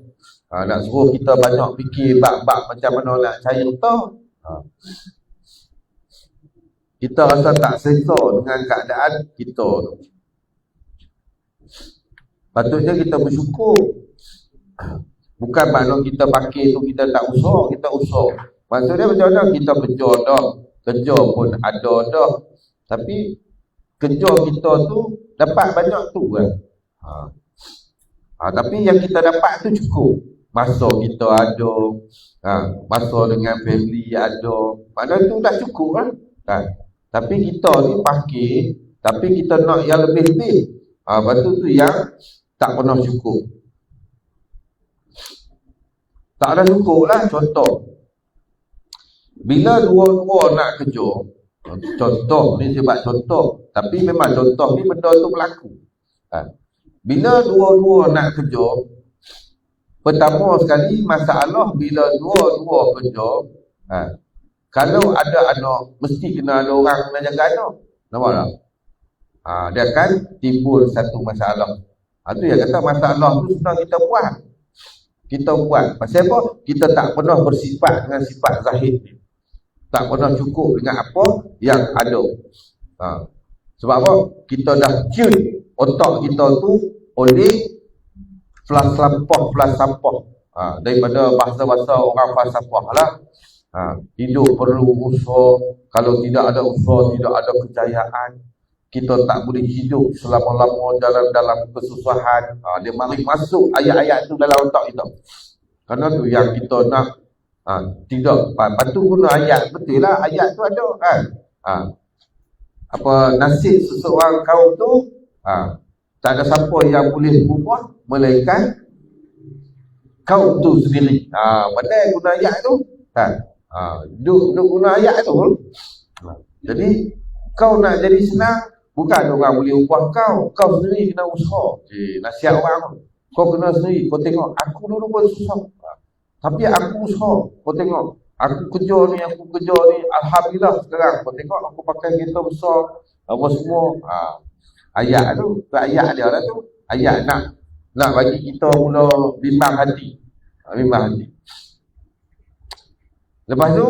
Nak suruh kita banyak fikir bab-bab macam mana nak cari harta. Kita rasa tak selesa dengan keadaan kita tu. Patutnya kita bersyukur. Bukan makna kita pakai tu kita tak usaha, kita usaha. Maksudnya macam mana? Kita kerja dah, kerja pun ada dah. Tapi kerja kita tu dapat banyak tu kan. Tapi yang kita dapat tu cukup. Masa kita ada, masa dengan family ada. Mana tu dah cukup kan. Tapi kita ni pakai, tapi kita nak yang lebih-lebih. Lepas tu yang tak pernah cukup. Tak ada cukup lah. Contoh, Bila dua-dua nak kerja, contoh ni sebab contoh, tapi memang contoh ni benda tu berlaku. Bila dua-dua nak kerja, pertama sekali masalah bila dua-dua kerja, kalau ada anak, mesti kena ada orang nak jaga anak. Nampak tak? Dia akan timbul satu masalah. Itu yang kata masalah tu senang kita buat. Kita buat. Pasal apa? Kita tak pernah bersifat dengan sifat zahid ni. Tak pernah cukup dengan apa yang ada. Sebab apa? Kita dah tune otak kita tu oleh flash sampah. Daripada bahasa-bahasa orang falsafah lah. Hidup perlu usaha. Kalau tidak ada usaha, tidak ada kejayaan. Kita tak boleh hidup selama-lama dalam kesusahan. Dia mari masuk ayat-ayat tu dalam otak kita. Kerana tu yang kita nak tidak. Lepas tu guna ayat. Betul lah ayat tu ada kan. Apa nasib seseorang kaum tu tak ada siapa yang boleh ubah melainkan kaum tu sendiri. Padahal guna ayat tu kan. Duk guna ayat tu. Jadi kau nak jadi senang, bukan orang boleh ubah kau. Kau sendiri kena usaha. Nasihat orang, kau kena sendiri. Kau tengok, aku dulu pun susah, tapi aku usaha. Kau tengok, aku kerja ni. Alhamdulillah sekarang. Kau tengok, aku pakai kereta besar, apa semua. Ayat tu, ayat dia lah tu. Ayat nak bagi kita mula bimbang hati. Lepas tu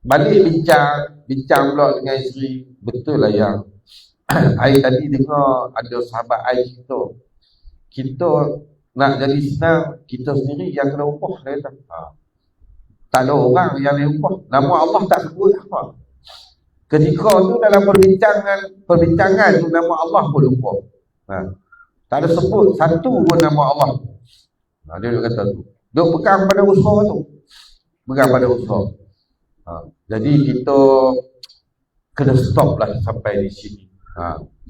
balik bincang pula dengan isteri. Betul lah yang I tadi dengar ada sahabat I kita nak jadi senang, kita sendiri yang kena upah. Dia kata tak ada orang yang dia upah. Nama Allah tak sebut apa. Ketika tu dalam perbincangan tu nama Allah pun lupa. Tak ada sebut satu pun nama Allah. Dia kata tu, dia pegang pada usaha tu. Jadi kita kena stop lah sampai di sini.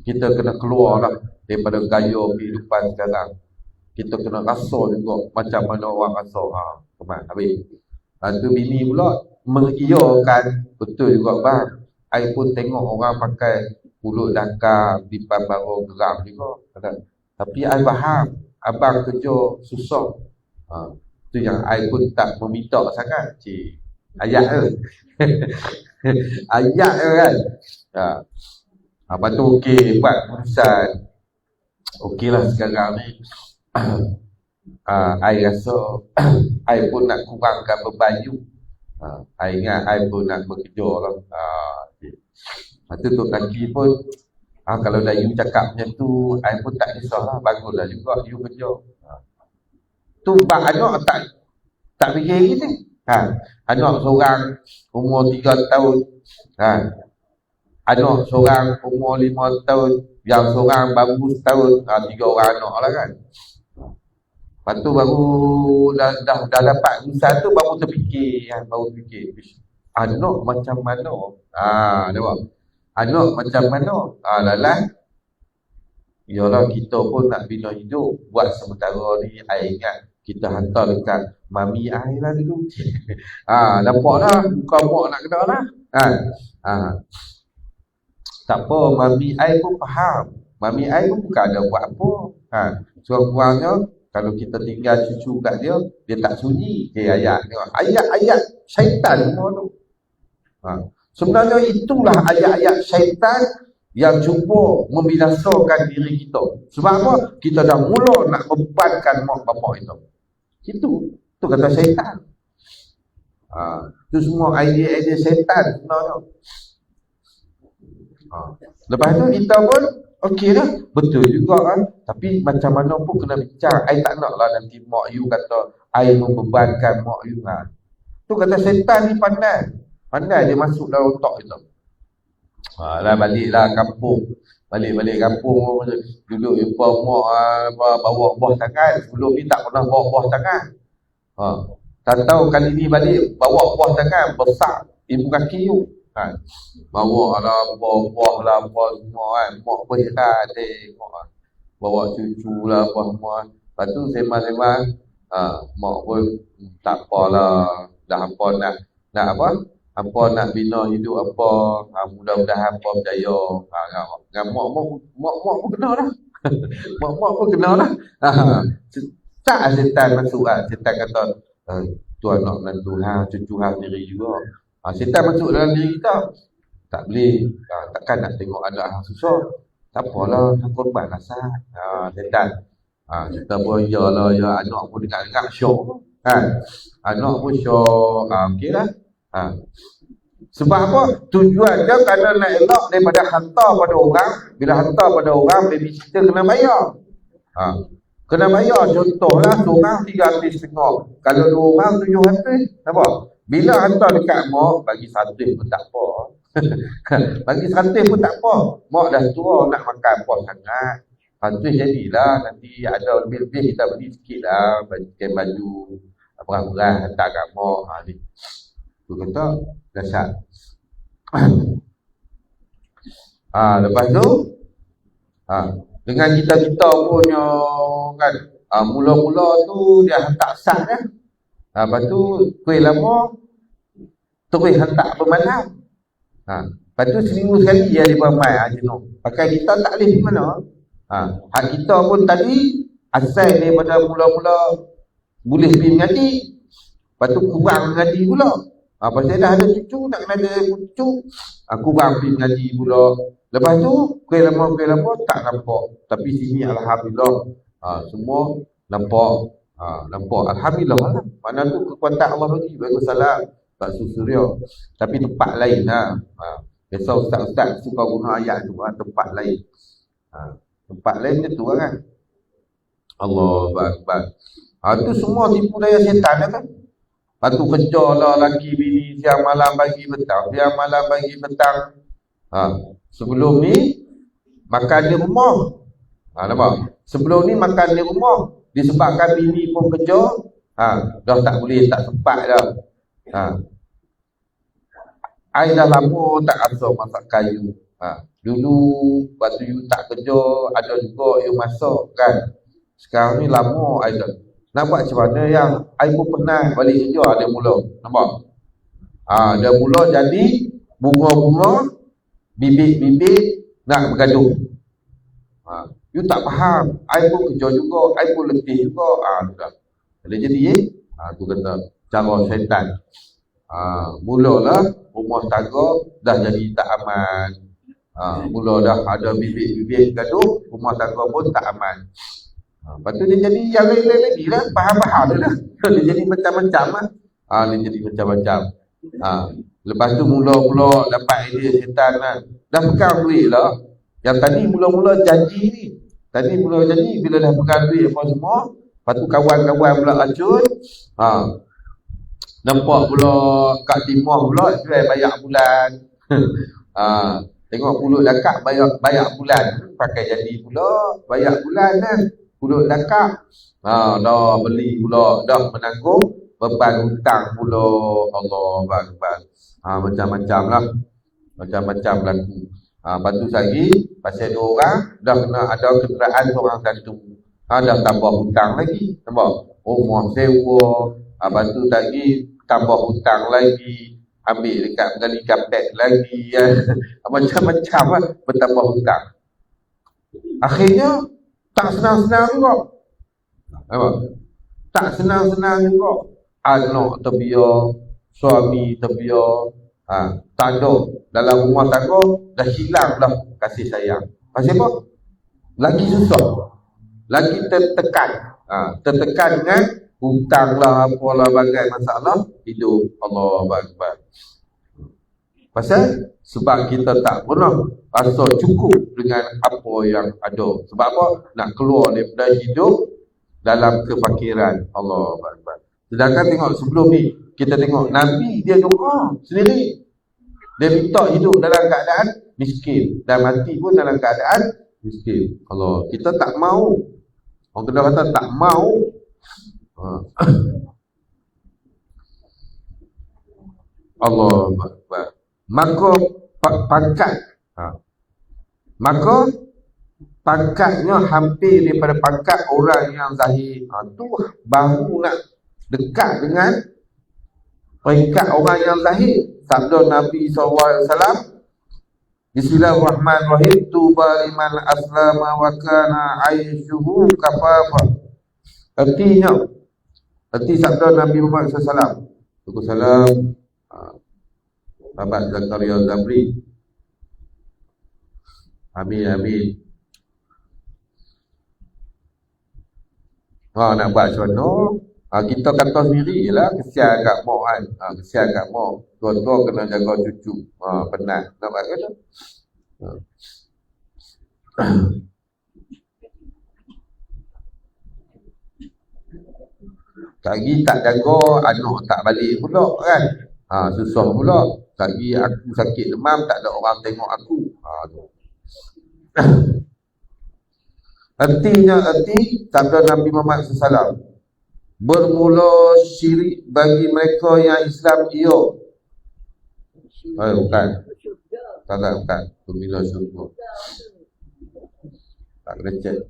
Kita kena keluar lah daripada gaya kehidupan sekarang. Kita kena rasa juga macam mana orang rasa. Habis. Tu bini pula mengiyakan. Betul juga bang. I pun tengok orang pakai pulut dangkal, pipan baru geram juga. Tapi I faham abang kerja susah. Tu yang I pun tak meminta sangat. Ayat tu. Ayat tu kan. Lepas tu okey, buat keputusan. Okey lah sekarang ni. I rasa I pun nak kurangkan beban you. I ingat I pun nak bekerja lah. Lepas tu Tok Kaki pun kalau dah you cakap macam tu, I pun tak kisahlah. Baguslah juga you kerja. Tu bang anak tak fikir gitu. Anak seorang umur 3 tahun. Anak seorang umur 5 tahun. Yang seorang baru setahun. 3 orang anak lah kan. Lepas tu baru dah dapat usaha tu baru terfikir. Anak macam mana? Nampak? Anak macam mana? Lalang. Yalah kita pun nak bina hidup. Buat sementara ni, I ingat kita hantar dekat mami I lah dulu. Nampak lah. Bukan mak nak kena lah. Tak apa, mami I pun faham. Mami I pun bukan ada buat apa. Seorang-kurangnya, kalau kita tinggal cucu kat dia, dia tak sunyi. Ayat-ayat syaitan semua tu. Sebenarnya itulah ayat-ayat syaitan yang cuba membinasakan diri kita. Sebab apa? Kita dah mula nak bebankan mak bapak kita. Itu kata syaitan. Itu semua idea-idea syaitan sebenarnya. Lepas tu kita pun okey lah. Betul juga kan. Tapi macam mana pun kena bincang. I tak nak lah nanti mak you kata I membebankan mak you. Tu kata syaitan ni pandai. Pandai dia masuk dalam otak kita. Lah baliklah kampung. Balik kampung duduk jumpa mak bawa buah tangan. Sebelum ni tak pernah bawa buah tangan. Tak tahu kali ni balik bawa buah tangan besar ibu kaki you. Bawa lah buah lah apa semua kan. Mak pun tengok bawa cucu lah apa semua. Lepas tu sembang-sembang. Mak pun tak apalah. dah hampa nak apa? Hampa nak bina hidup apa? Mudah-mudahan hampa berjaya. Dengan mak pun kena dah. Mak pun kena dah. Tak setan masuk lah. Setan kata, tuan nak menantu cucu diri juga. Setan masuk dalam diri kita. Tak boleh. Takkan nak tengok anak hang susah. Tak apalah, hang korban rasa. Setan. Kita pun yalah, ya anak pun dengar syok. Kan? Anak pun syok. Okey lah. Sebab apa? Tujuan dia kerana nak elak daripada hantar pada orang. Bila hantar pada orang, babysitter kena bayar. Kena bayar. Contohlah, seorang 350. Kalau 2 orang 700. Nampak? Bila hantar dekat mak, bagi 100 pun tak apa. Bagi 100 pun tak apa. Mak dah tua nak makan apa sangat. 100 jadilah. Nanti ada lebih-lebih kita beli sikit lah. Baju perang-perang hantar kat mak. Tu kata dasar. Lepas tu dengan kita punya kan, mula-mula tu dia hantar sat dah. Lepas tu kuih lama terus hantar pemalam. Lepas tu seminggu sekali dia dipakai jenuh. Pakai kita tak boleh di mana. Hak kita pun tadi asal daripada mula-mula boleh pergi mengaji. Lepas tu kurang mengaji pula. Pasal dah ada cucu, nak kena ada cucu, kurang pergi mengaji pula. Lepas tu, kuih lama tak nampak. Tapi sini Alhamdulillah, semua nampak. Alhamdulillah lah. Mana tu kekuatan Allah bagi. Waalaikumsalam. Tak susurya. Tapi tempat lain lah. Biasa ustaz-ustaz suka guna ayat tu, tempat lain. Tempat lain dia tu kan. Allahu Akbar. Tu semua tipu daya syaitan kan. Lepas tu kejarlah laki bini siang malam pagi petang. Siang malam pagi petang. Sebelum ni makan di rumah. Nampak? Sebelum ni makan di rumah. Disebabkan bini pun kerja. Dah tak boleh, tak sempat dah. I dah lama tak rasa masak kayu. Dulu waktu you tak kerja, ada juga you masak kan. Sekarang ni lama I dah. Nampak macam mana yang I pun pernah balik kerja dia mula. Nampak? Dia mula jadi bunga-bunga, bibit-bibit nak bergaduh. You tak faham. I pun kerja juga, I pun letih juga. Sudah. Boleh jadi tu kata cara syaitan. Mulalah rumah tangga dah jadi tak aman. Mula dah ada bibit-bibit gaduh, rumah tangga pun tak aman. Lepas tu dia jadi yang lain-lain lagi lah. Faham-faham dia lah. Dia jadi macam-macam lah. Dia jadi macam-macam. Lepas tu mula-mula dapat idea syaitan lah. Dah pegang duit lah. Yang tadi mula-mula janji ni. Tadi mula janji bila dah pegang duit apa semua. Lepas tu kawan-kawan pula racun. Nampak pula kat timah pula jual bayar bulan. Tengok pulut dakak bayar bulan. Pakai jadi pula bayar bulan kan. Pulut dakak dah beli pula, dah menanggung beban hutang pula. Allah Akbar. Macam-macam lah. Macam-macam laku. Lepas tu lagi pasal 2 orang dah kena ada kenderaan seorang satu. Dah tambah hutang lagi. Nampak? Rumah sewa. Lepas tu lagi tambah hutang lagi. Ambil dekat gali kapet lagi. Macam-macam lah bertambah hutang. Akhirnya tak senang-senang juga. Tak senang-senang juga. Anak terbiar, suami terbiar. Tak ada. Dalam rumah tangga dah hilang dah kasih sayang. Pasal apa? Lagi susah. Lagi tertekan. Tertekan dengan hutang lah, apalah bagai masalah hidup. Allah Akbar. Pasal sebab kita tak pernah rasa cukup dengan apa yang ada. Sebab apa? Nak keluar daripada hidup dalam kefakiran. Allah Akbar. Sedangkan tengok sebelum ni, kita tengok Nabi dia doa sendiri. Dia minta hidup dalam keadaan miskin dan mati pun dalam keadaan miskin. Allah, kita tak mau. Orang kena kata tak mau. Allah Akbar. Maka pangkatnya hampir daripada pangkat orang yang zahir. Tu baru nak dekat dengan peringkat orang yang zahid. Sabda Nabi SAW, Bismillahirrahmanirrahim, tuba liman aslama wa kana aishuhu kafafa. Arti sabda Nabi Muhammad SAW. Salam Bapak Zakaria Zabri. Amin. Nak buat macam mana? Kita kata sendiri lah, kesian kat mak kan. Kesian kat mak. Tua-tua kena jaga cucu. Penat. Nak buat kata? Lagi tak jaga, anak tak balik pula kan. Susah pula. Lagi aku sakit demam, tak ada orang tengok aku. Arti sabda Nabi Muhammad SAW, bermula syirik bagi mereka yang Islam ia. Bukan. Bukan. Bermula syurga. Tak kena cek.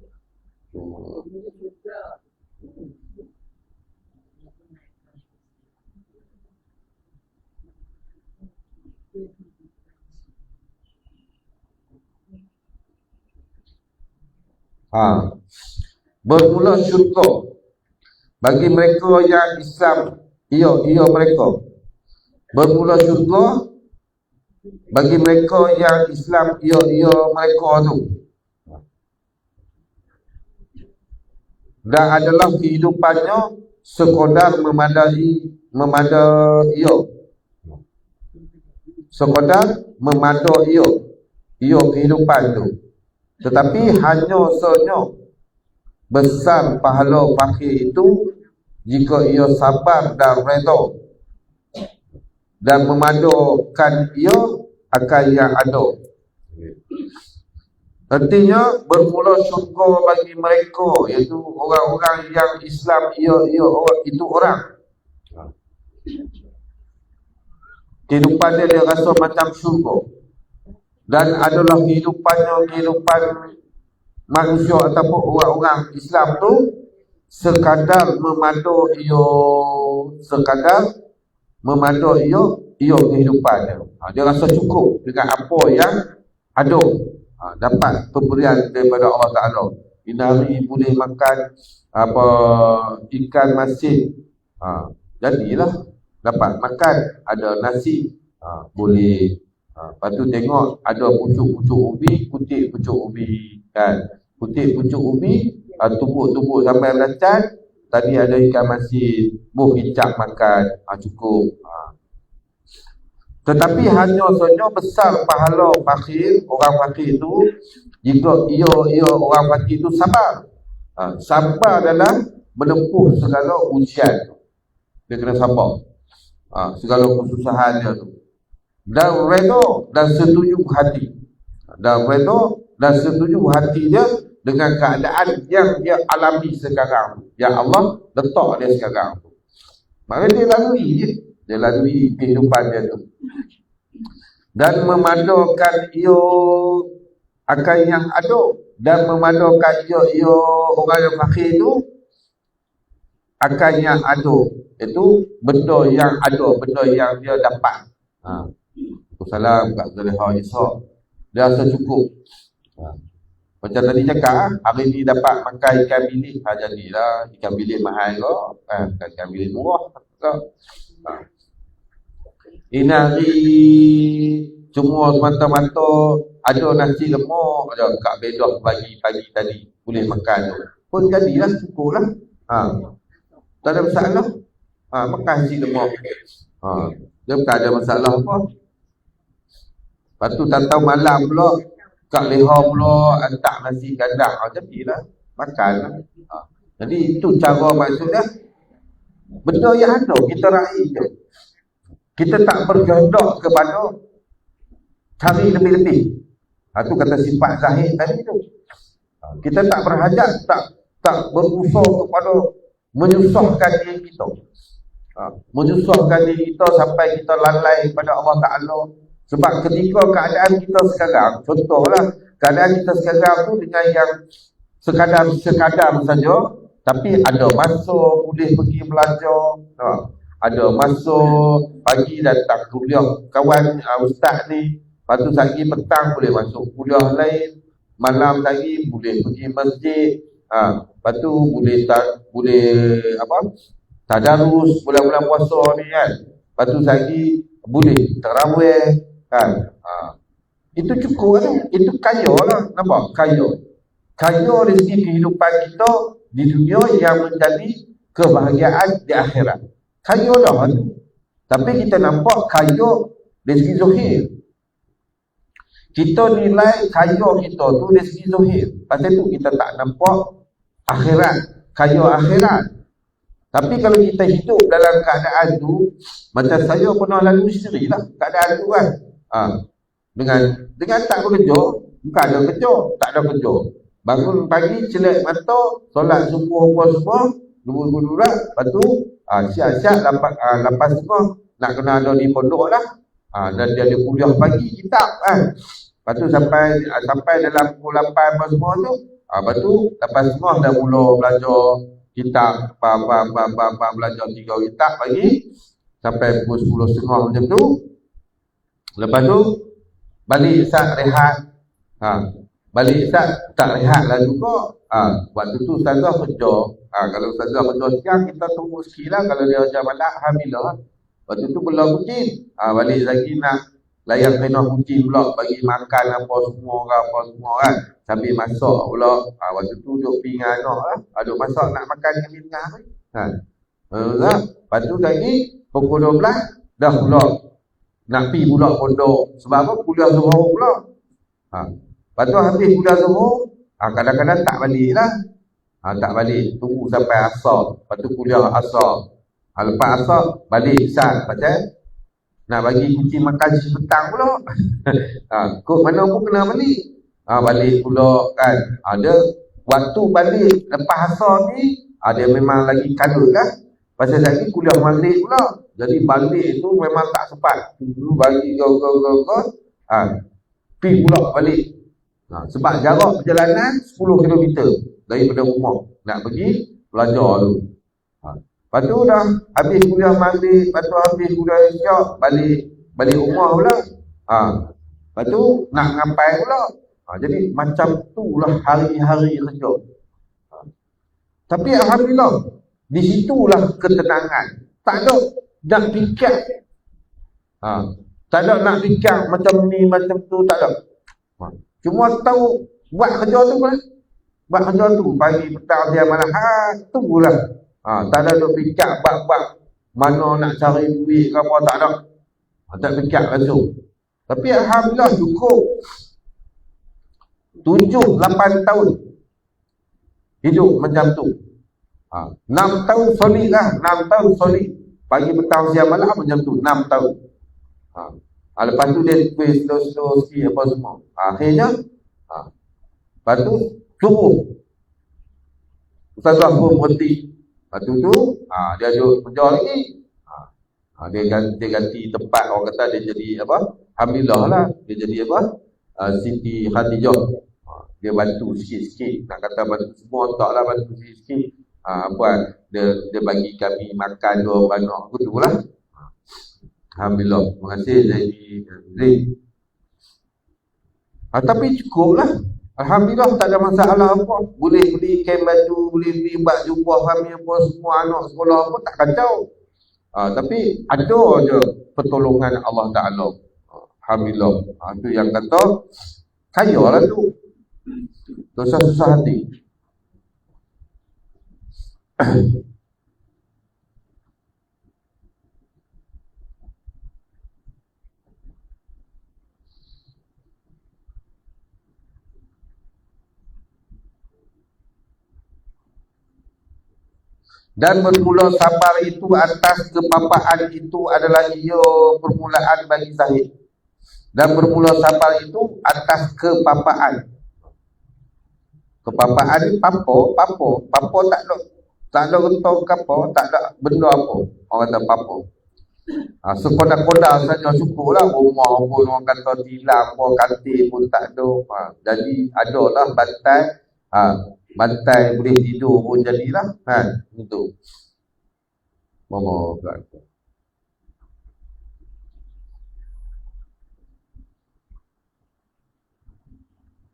Bermula syurga bagi mereka yang Islam ia mereka. Bermula syurga bagi mereka yang Islam ia mereka tu. Dan adalah kehidupannya sekadar memadai kehidupan tu. Tetapi hanya besar pahala fakir itu jika ia sabar dan redha dan memadukan ia akan yang ada. Artinya bermula syurga bagi mereka, iaitu orang-orang yang Islam itu orang. Kehidupan dia rasa macam syurga. Dan adalah kehidupan manusia ataupun orang-orang Islam tu sekadar memadu kehidupan dia. Dia rasa cukup dengan apa yang ada. Dapat pemberian daripada Allah Ta'ala. Inari boleh makan ikan masin. Jadilah dapat makan, ada nasi, boleh. Lepas tu tengok ada pucuk-pucuk ubi, kutip pucuk ubi kan. Kutip pucuk ubi, tumbuk-tumbuk sampai belacan. Tadi ada ikan masin, buh hicap makan, cukup. Tetapi hanya saja besar pahala fakir, orang fakir itu jika ia orang fakir itu sabar. Sabar dalam menempuh segala ujian. Dia kena sabar. Segala kesusahan dia tu. Dan redha dan setuju hati. Dia dengan keadaan yang dia alami sekarang, yang Allah letak dia sekarang. Maka dia lalui kehidupan dia tu. Dan memadukan ia akan yang ada. Dan memadukan ia orang yang fakir itu akan yang ada. Itu benda yang ada, benda yang dia dapat. Salam kat Zaleha Isa. Dia rasa cukup. Macam tadi cakap, hari ni dapat makan ikan bilik. Jadilah ikan bilik mahal ke? Ikan bilik murah ke? Ini hari cuma semata-mata ada nasi lemak, ada Kak Bedah bagi pagi tadi, boleh makan tu. Pun jadilah, cukup lah. Tak ada masalah. Makan nasi lemak. Dia bukan ada masalah apa. Lepas tu tak tahu malam pula Kak Leha pula hantar nasi gandang. Jadilah makan lah. Jadi itu cara maksudnya. Benda yang ada kita raih je. Kita tak berkehendak kepada cari lebih-lebih. Itu kata sifat zahid tadi tu. Kita tak berhajat, tak berusaha kepada menyusahkan diri kita. Menyusahkan diri kita sampai kita lalai pada Allah Ta'ala. Sebab ketika keadaan kita sekarang, contohlah keadaan kita sekarang tu dengan yang sekadar saja, tapi ada masa boleh pergi belajar, ada masuk pagi datang kuliah kawan ustaz ni, lepas tu lagi petang boleh masuk kuliah lain, malam lagi boleh pergi masjid, lepas tu boleh tadarus bulan-bulan puasa ni kan, lepas tu lagi boleh tarawih kan. Itu cukup kan, itu kaya lah. Nampak? Kaya dari segi kehidupan kita di dunia yang menjadi kebahagiaan di akhirat. Kaya dah tu. Tapi kita nampak kaya dari segi zahir. Kita nilai kaya kita tu dari segi zahir. Pasal tu kita tak nampak akhirat, kaya akhirat. Tapi kalau kita hidup dalam keadaan tu, macam saya pernah lalu sendiri lah keadaan tu kan. Dengan tak bekerja, bukan ada kerja, tak ada kerja. Bangun pagi, celak mata, solat subuh apa semua, dulu lepas tu siap-siap lapan setengah nak kena ada di pondok lah. Dan dia ada kuliah pagi kitab kan. Lepas tu sampai dalam pukul 8 apa semua tu, lepas tu lapan setengah dah mula belajar kitab, belajar 3 kitab pagi sampai pukul 10.30 macam tu. Lepas tu balik Ustaz rehat. Balik Ustaz tak rehat lah juga. Waktu tu Ustazah kerja. Kalau Ustazah kerja siang, kita tunggu sikit lah. Kalau dia ajar malam, alhamdulillah. Waktu tu belum kucing. Balik lagi nak layan kena kucing pula, bagi makan apa semua kan. Sambil masak pula. Waktu tu duduk pergi dengan anak lah. Duduk masak nak makan dengan kan. Lepas tu lagi pukul 12 dah pula nak pergi pula pondok. Sebab apa? Kuliah Zuhur pula. Lepas tu habis kuliah Zuhur, kadang-kadang tak balik lah. Tak balik, tunggu sampai asar. Lepas tu kuliah asar. Lepas asar, balik Isyak. Pasal nak bagi kucing makan petang pula. Kok mana pun kena balik. Balik pula kan. Ada waktu balik lepas asar ni, dia memang lagi kadut lah. Pasal lagi kuliah maghrib pula. Jadi balik tu memang tak sempat. Dulu bagi go. Pergi pula balik. Sebab jarak perjalanan 10 km daripada rumah. Nak pergi belajar tu. Lepas tu dah habis kuliah maghrib, lepas tu habis kuliah isyak, balik rumah pula. Lepas tu nak ngapai pula. Jadi macam tu lah hari-hari kerja. Tapi alhamdulillah, di situlah ketenangan. Tak ada nak fikir. Tak ada nak fikir macam ni, macam tu, tak ada. Cuma tahu buat kerja tu kan. Buat kerja tu pagi, petang, siang, malam. Tu lah. Tak ada nak fikir bab-bab mana nak cari duit ke apa, tak ada. Tak fikir langsung. Tapi alhamdulillah cukup 7-8 tahun hidup macam tu. 6 tahun solid lah. 6 tahun solid. Pagi, petang, siang, malam macam tu. 6 tahun. Lepas tu dia request slow sikit apa semua. Akhirnya lepas tu suruh Ustazah pun berhenti. Lepas tu dia duduk kerja lagi. Dia ganti tempat. Orang kata dia jadi apa, alhamdulillah lah, dia jadi apa, Siti Khadijah. Dia bantu sikit-sikit. Nak kata bantu semua tak lah, bantu sikit-sikit. Dia bagi kami makan dua anak. Betul lah. Alhamdulillah. Terima kasih Zaid. Tapi cukup lah. Alhamdulillah tak ada masalah apa. Boleh beli kain baju, boleh beli baju buah kami apa, semua anak sekolah apa, tak kacau. Tapi ada je pertolongan Allah Ta'ala. Alhamdulillah. Itu yang kata kaya lah tu. Susah-susah hati. Dan bermula sabar itu atas kepapaan itu adalah ia permulaan bagi Zahid. Dan bermula sabar itu atas kepapaan. Kepapaan ni papo tak ada rentong apa, tak ada benda apa. Orang kata papo. Sekodah-kodah saja cukup lah. Rumah pun orang kata tilam pun, katil pun tak ada. Jadi adalah bantai. Bantai boleh tidur pun jadilah kan. Itu. Mama kata.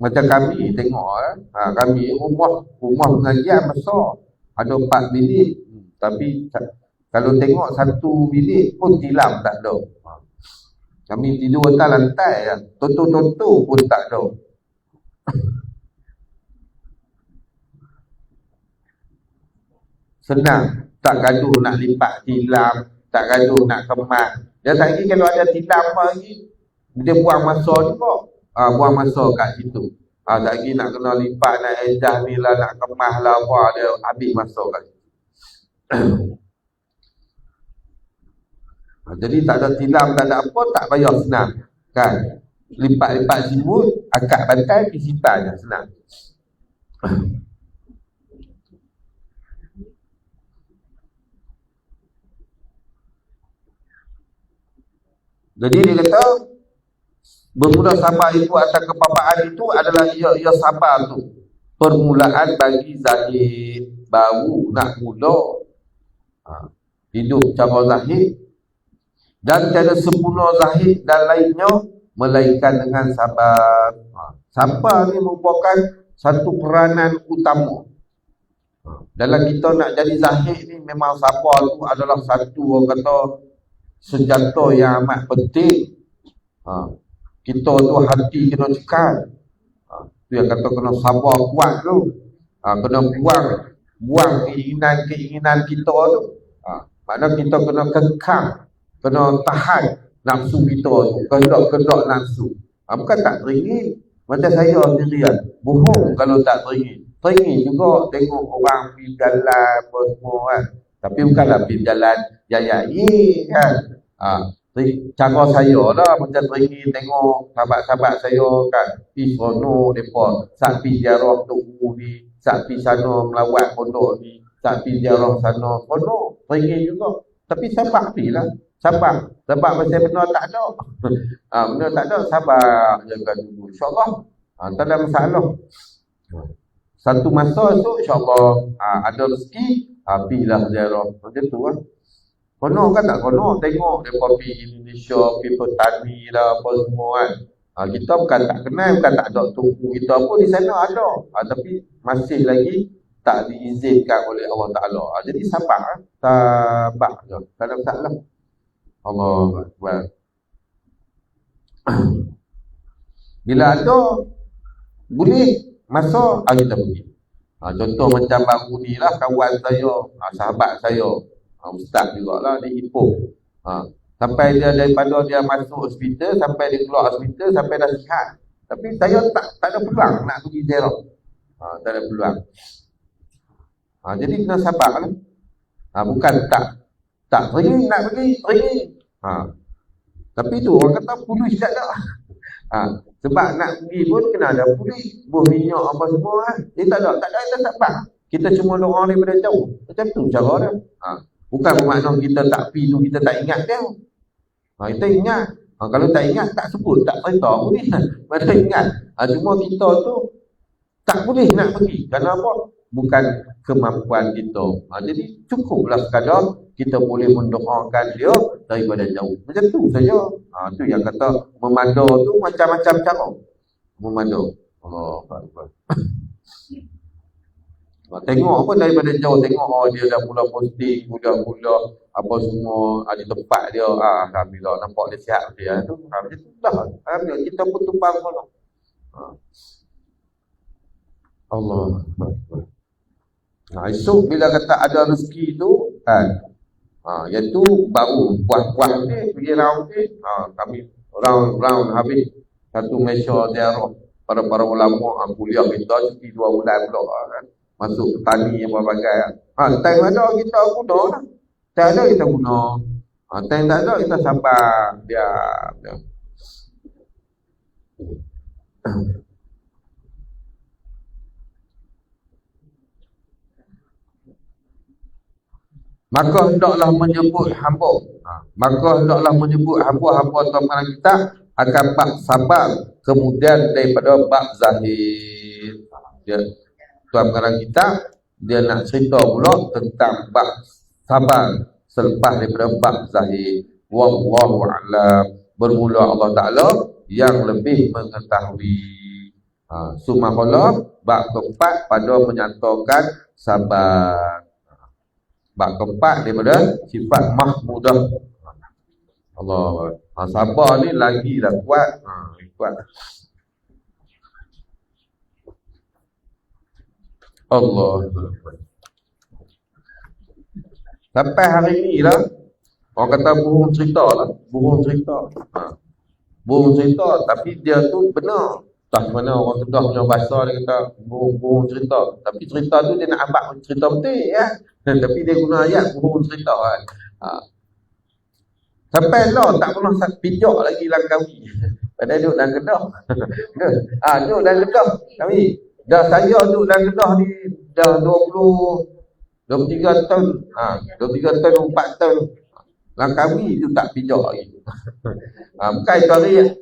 Macam kami tengok kami rumah pengajian besar, ada 4 bilik, tapi kalau tengok satu bilik pun tilam tak ada. Kami tidur atas lantai, tonton pun tak ada. Senang, tak gaduh nak lipat tilam, tak gaduh nak kemas. Dan lagi kalau ada tilam lagi, dia buang masa juga. Buang masa kat situ. Tak lagi nak kena lipat, nak edah ni lah, nak kemas lah, dia habis masa kat situ. Jadi tak ada tilam, tak ada apa, tak payah senang. Kan? Lipat-lipat simut, akad bantai, pergi simpan je, senang. Jadi dia kata bermula sabar itu atas kepapaan itu adalah ia sabar tu permulaan bagi zahid, baru nak mula hidup cara zahid, dan tiada sempurna zahid dan lainnya melainkan dengan sabar. Sabar ni merupakan satu peranan utama dalam kita nak jadi zahid ni. Memang sabar tu adalah satu, orang kata, senjata yang amat penting. Kita tu hati kena cekal. Tu yang kata kena sabar kuat tu. Kena buang keinginan kita tu. Maknanya kita kena kekang, kena tahan nafsu kita tu, kehendak nafsu. Bukan tak teringin. Macam saya sendirian, bohong kalau tak teringin. Teringin juga tengok orang pergi jalan apa semua kan. Tapi bukanlah pergi jalan jayai kan. Cara saya lah macam teringin tengok sahabat-sahabat saya kan, pergi seronok mereka, sak pergi ziarah Tok ni, sak pergi sana melawat pondok ni, sak pergi ziarah sana, seronok, teringin juga. Tapi sabar pergilah, sabar. Sebab pasal benda tak ada. Benda tak ada, sabar jaga dulu, insyaAllah. Tak ada masalah. Satu masa tu insyaAllah ada rezeki, pergilah ziarah. Macam tu lah. Kono kan tak kono, tengok mereka pergi Indonesia, pergi petani lah apa semua kan. Kita bukan tak kenal, bukan tak ada tunggu kita pun di sana ada. Tapi masih lagi tak diizinkan oleh Allah Ta'ala. Jadi sabar je, tak ada masalah. Allahu Akbar. Bila ada boleh masa kita pergi. Contoh macam baru ni lah, kawan saya, sahabat saya, ustaz jugalah di Ipoh. Sampai dia daripada dia masuk hospital sampai dia keluar hospital sampai dah sihat. Tapi saya tak ada peluang nak pergi ziarah. Tak ada peluang. Jadi kena sabar lah. Bukan tak teringin nak pergi, teringin. Tapi tu orang kata polis tak ada. Sebab nak pergi pun kena ada polis, buh minyak apa semua kan. Tak ada, kita sabar. Kita cuma orang daripada jauh. Macam tu cara dia. Bukan bermakna kita tak pergi tu, kita tak ingat dia. Kita ingat. Kalau tak ingat, tak sebut, tak cerita boleh. Kita ingat. Cuma kita tu tak boleh nak pergi. Kerana apa? Bukan kemampuan kita. Jadi cukuplah sekadar kita boleh mendoakan dia daripada jauh. Macam tu saja. Tu yang kata memandu tu macam-macam cara. Memandu. Allah Akbar. Tengok apa daripada jauh, tengok dia dah mula posting, mula apa semua di tempat dia. Alhamdulillah nampak dia sihat dia tu. Macam tu dah. Alhamdulillah kita pun tumpang mana. Allah. Esok bila kata ada rezeki tu kan, iaitu baru puas-puas ni pergi round ni, kami round habis satu Malaysia ziarah para ulama kuliah kita cuti 2 bulan pula kan. Masuk petani yang berbagai. Time ada kita guna lah. Time ada kita guna. Time tak ada kita sabar. Diam. Maka hendaklah menyebut hamba. Hamba Tuhan kita akan bab sabar, kemudian daripada bab zahid. Tuan pengarang kita dia nak cerita pula tentang bab sabar selepas daripada bab zahid. Wallahu a'lam. Bermula Allah Ta'ala yang lebih mengetahui. Sumakhallah, bab keempat pada menyatakan sabar. Bab keempat daripada sifat mahmudah. Allah. Sabar ni lagi dah kuat. Kuat. Allah. Sampai hari ni lah, orang kata burung cerita lah. Burung cerita. Burung cerita, tapi dia tu benar. Tak mana orang Kedah punya bahasa dia kata burung cerita. Tapi cerita tu dia nak abang cerita betul ya. Tapi dia guna ayat burung cerita kan. Sampai lah tak pernah pijak lagi Langkawi. Padahal duduk dalam Kedah. Duduk dalam Kedah kami. Dah saya duduk dalam Kedah ni dah 23 tahun. 23 tahun, 4 tahun. Langkawi tu tak pijak lagi. Bukan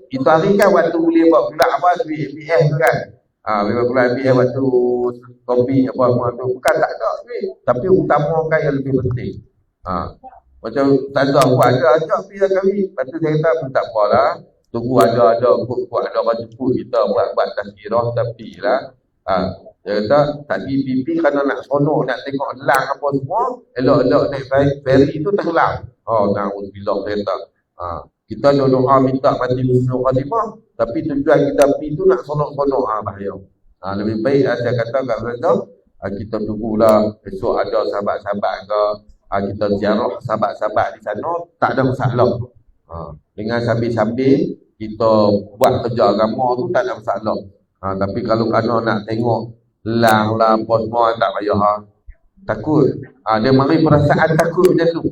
itu hari kan waktu boleh buat pula apa BPS tu kan. Bila pula BPS waktu kopi apa semua tu. Bukan tak ada duit. Tapi utamakan yang lebih penting. Macam tak ada buat ajak pergi Langkawi. Lepas tu saya kata pun tak apalah. Tunggu ada buat ada orang jemput kita buat tazkirah tapi lah. Dia kata tadi pipi kerana nak seronok nak tengok lang apa semua. Elok-elok naik ferry tu tenggelam. Na'udzubillah kata. Kita doa minta mati husnul khatimah, tapi tujuan kita pergi tu nak seronok-seronok bahaya. Lebih baik saya kata kat mereka, kita tunggulah esok ada sahabat-sahabat ke, kita ziarah sahabat-sahabat di sana, tak ada masalah. Dengan sambil-sambil kita buat kerja agama tu tak ada masalah. Tapi kalau kena nak tengok lang lah apa semua tak payah. Takut. Dia mari perasaan takut macam tu.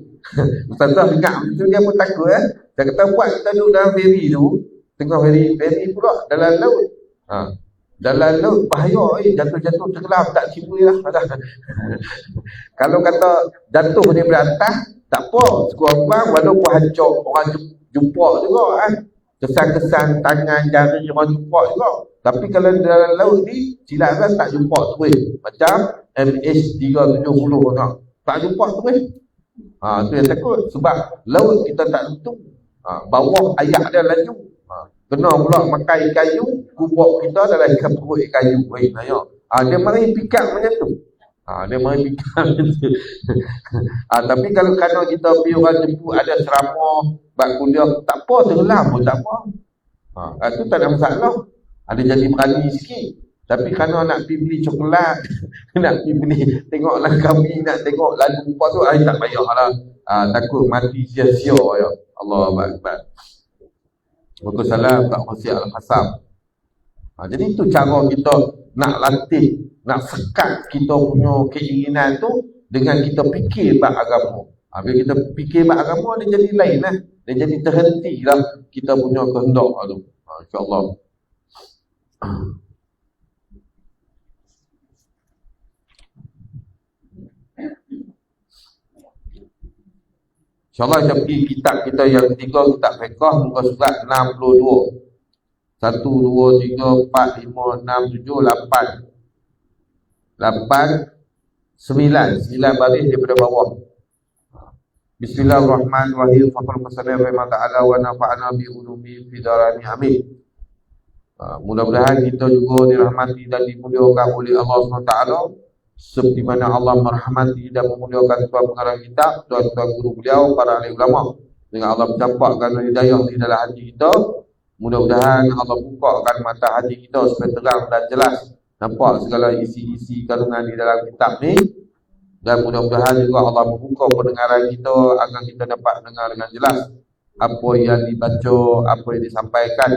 Ustazah ingat macam tu dia pun takut Saya kata buat kita duduk dalam ferry tu, tengah ferry pula dalam laut. Dalam laut bahaya jatuh-jatuh tenggelam tak cipu lah. Kalau kata jatuh daripada atas tak apa, sekurang-kurang walaupun hancur orang jumpa juga kesan-kesan tangan jari orang jumpa juga. Tapi kalau dalam laut ni silakan tak jumpa terus. Macam MH370 tak jumpa terus. Tu yang takut sebab laut kita tak tentu. Bawah ayak dia laju. Kena pula makan kayu, kubur kita dalam ikan perut kayu. Dia mari pikat macam tu. Dia mari pikat macam tu. Tapi kalau kena kita pergi orang jemput ada ceramah, bab kuliah, tak apa, tenggelam pun tak apa. Itu tak ada masalah. Ada jadi berani sikit. Tapi kerana nak pergi beli coklat, nak pergi beli tengok Langkawi, nak tengok lalu apa tu, tak payahlah. Takut mati sia-sia ya. Allahu Akbar. Waalaikumsalam tak Husi Al-Hasam. Jadi itu cara kita nak latih, nak sekat kita punya keinginan tu dengan kita fikir bab agama. Bila kita fikir bab agama dia jadi lain lah. Dia jadi terhentilah kita punya kehendak tu. InsyaAllah. InsyaAllah kita pergi kitab kita yang ketiga, kitab fiqh, muka surat 62. 1, 2, 3, 4, 5, 6, 7, 8. 8, 9 baris daripada bawah. Bismillahirrahmanirrahim. Faqul masallallahu wa ta'ala wa nafa'ana bi ulumi fi darani amin. Mudah-mudahan kita juga dirahmati dan dimuliakan oleh Allah SWT, seperti mana Allah merahmati dan memuliakan tuan pengarang kitab, tuan-tuan guru beliau, para ahli ulama. Dengan Allah mencampakkan hidayah di dalam hati kita, mudah-mudahan Allah bukakan mata hati kita supaya terang dan jelas nampak segala isi-isi kandungan di dalam kitab ni. Dan mudah-mudahan juga Allah membuka pendengaran kita agar kita dapat dengar dengan jelas apa yang dibaca, apa yang disampaikan.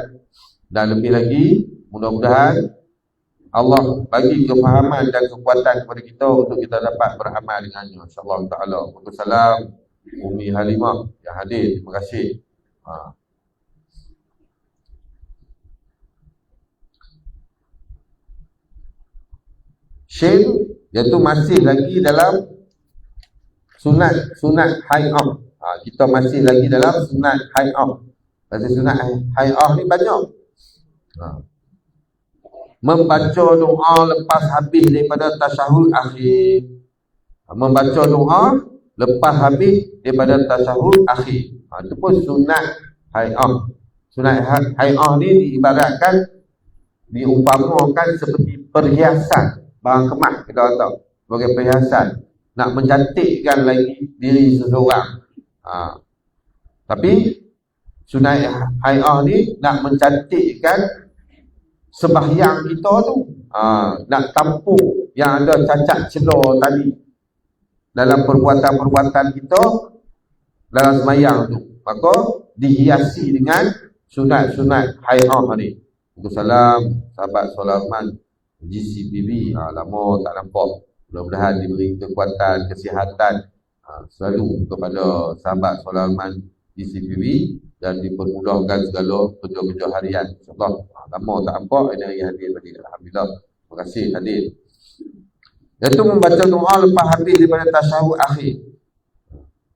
Dan lebih lagi, mudah-mudahan Allah bagi kefahaman dan kekuatan kepada kita untuk kita dapat beramal dengannya. InsyaAllah ta'ala. Waalaikumsalam. Umi Halimah yang hadir. Terima kasih. Shin, iaitu masih lagi dalam sunat hay'ah. Kita masih lagi dalam sunat hay'ah. Pasal sunat hay'ah ni banyak. Membaca doa lepas habis daripada tasyahud akhir. Membaca doa lepas habis daripada tasyahud akhir. Itu pun sunat hay'ah. Sunat hay'ah ni diibaratkan diumpamakan seperti perhiasan barang kemas, kita kata sebagai perhiasan, nak mencantikkan lagi diri seseorang. Tapi sunat hai'ah ni nak mencantikkan sembahyang kita tu, nak tampung yang ada cacat celah tadi dalam perbuatan-perbuatan kita dalam sembahyang tu, maka dihiasi dengan sunat-sunat hai'ah ni. Salam sahabat Solaman GCPB, lama tak nampak, mudah-mudahan diberi kekuatan, kesihatan selalu kepada sahabat Solaman GCPB dan dipermudahkan segala kerja-kerja harian, insyaAllah. Lama tak nampak, ini hari hadir tadi, alhamdulillah, terima kasih hadir. Iaitu membaca doa lepas habis daripada tasyahud akhir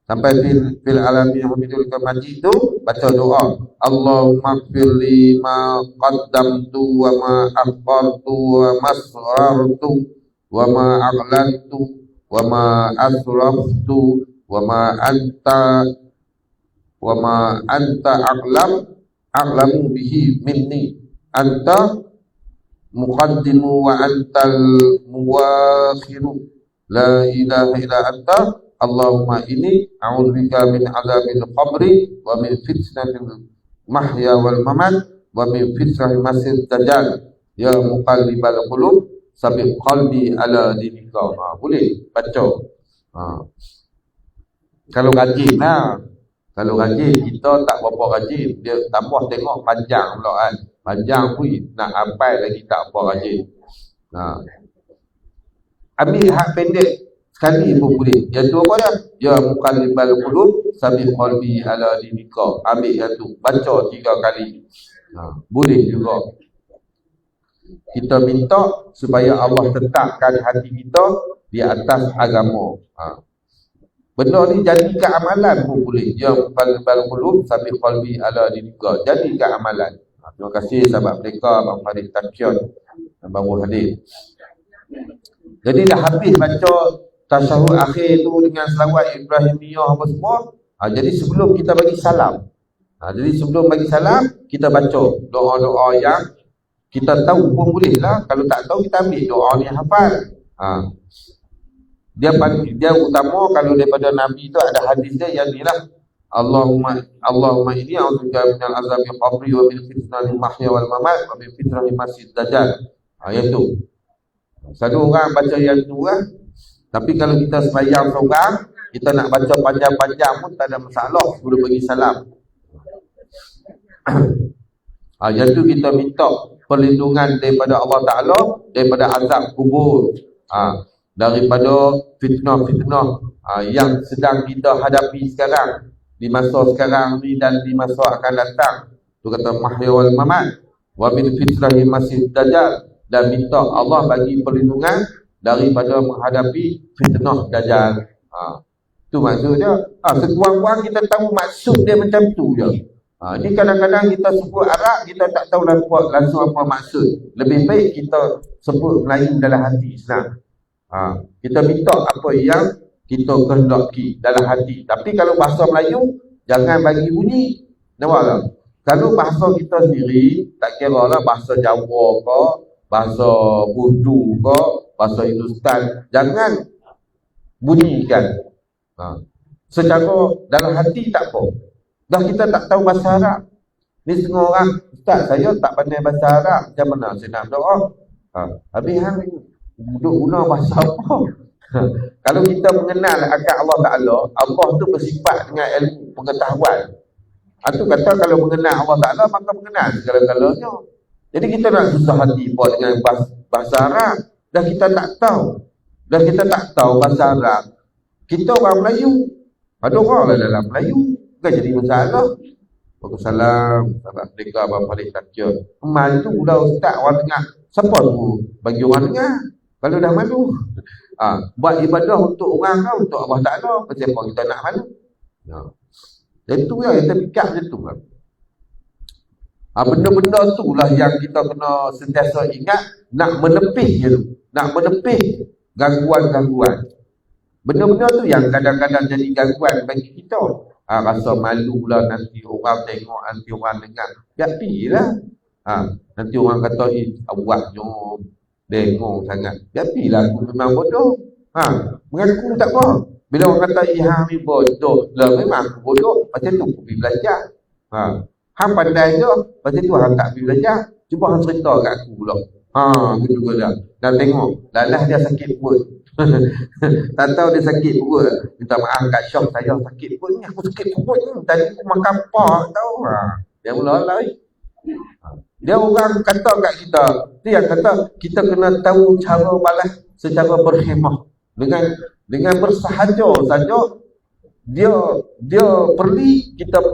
sampai fil alamin hamidul majid tu, baca doa Allahumma firli ma qaddamtu wa ma akhartu wa ma asrartu wa ma a'lantu wa ma asraftu wa ma anta a'lamu bihi minni anta muqaddimu wa antal muwakhiru la ilaha illa anta Allahumma inni a'udzubika min azabil qabri wa min fitnatil mahya wal mamat wa min fitnatil masih dajjal ya muqallibal qulub sabit qalbi ala dinika. Boleh baca. Kalau rajin lah. Kalau rajin, kita tak berapa rajin, dia tambah tengok panjang pula kan. Panjang pun nak hafal lagi tak apa rajin. Ambil hak pendek sekali pun boleh. Yang tu apa dia? Ya muqallibal qulub sabit qalbi ala dinika. Ambil yang tu, baca 3 kali. Boleh juga. Kita minta supaya Allah tetapkan hati kita di atas agama. Benda ni jadi ke amalan pun boleh. Ya muqallibal qulub sabit qalbi ala dinika. Jadi ke amalan. Terima kasih sahabat mereka, Abang Farid Takion yang baru hadir. Jadi dah habis baca tasyahud akhir tu dengan selawat Ibrahimiyah apa semua. Jadi sebelum kita bagi salam, kita baca doa-doa yang kita tahu pun boleh lah. Kalau tak tahu kita ambil doa ni hafal. Dia utama kalau daripada Nabi tu ada hadis dia yang ni lah. Allahumma inni a'udzubika minal azabil qabri wa min fitnatil mahya wal mamat wa min fitnatil masih dajjal. Yang tu. Satu orang baca yang tu lah. Tapi kalau kita sembahyang seorang, kita nak baca panjang-panjang pun tak ada masalah sebelum bagi salam. Yang tu kita minta perlindungan daripada Allah Ta'ala, daripada azab kubur, daripada fitnah-fitnah yang sedang kita hadapi sekarang, di masa sekarang ni dan di masa akan datang. Tu kata mahya wal mamat wa min fitnahi masih dajjal, dan minta Allah bagi perlindungan daripada menghadapi fitnah dajjal. Tu maksudnya. Sekurang-kurang kita tahu maksud dia macam tu je. Ni kadang-kadang kita sebut Arab, kita tak tahu langsung apa maksud. Lebih baik kita sebut Melayu dalam hati, senang. Kita minta apa yang kita kehendaki dalam hati. Tapi kalau bahasa Melayu, jangan bagi bunyi. Nampak tak? Kalau bahasa kita sendiri, tak kira lah bahasa Jawa ke, bahasa Urdu ke, bahasa Hindustan, jangan bunyikan. Secara dalam hati tak apa. Dah kita tak tahu bahasa Arab. Ni setengah orang, Ustaz saya tak pandai bahasa Arab, macam mana saya nak berdoa? Habis hang duduk guna bahasa apa? Kalau kita mengenal akan Allah Ta'ala, Allah tu bersifat dengan ilmu pengetahuan. Itu kata kalau mengenal Allah Ta'ala, maka mengenal segala-galanya. Jadi kita nak susah hati buat dengan bahasa Arab. Dah kita tak tahu bahasa Arab. Kita orang Melayu. Ada orang lah dalam Melayu. Bukan jadi masalah. Waalaikumsalam. Sahabat mereka Abang Farid Takion. Malu dah Ustaz orang dengar. Siapa tu bagi orang dengar? Kalau dah malu. Buat ibadah untuk orang kan, untuk Allah Ta'ala. Siapa kita nak malu? Dan itu lah kita fikir macam tu kan. Benda-benda tu lah yang kita kena sentiasa ingat. Nak menepih je tu. Nak menepih gangguan-gangguan. Benda-benda tu yang kadang-kadang jadi gangguan bagi kita. Rasa malu lah nanti orang tengok, nanti orang dengar. Biar lah. Nanti orang kata awaknya dengong sangat. Biarlah aku memang bodoh. Mengaku tak apa. Bila orang kata hang ni bodoh, lah memang aku bodoh. Macam tu aku pergi belajar. Hang pandai je, macam tu hang tak pergi belajar. Cuba hang cerita kat aku pula. Gitu juga. Dan tengok, lalah dia sakit perut. Tak tahu dia sakit perut. Minta maaf kat syok, saya sakit perut ni. Aku sakit perut ni. Tadi aku makan pak tahu. Dia mula lari. Dia orang kata kat kita, dia kata kita kena tahu cara balas secara berkhemah. Dengan bersahaja saja dia perli kita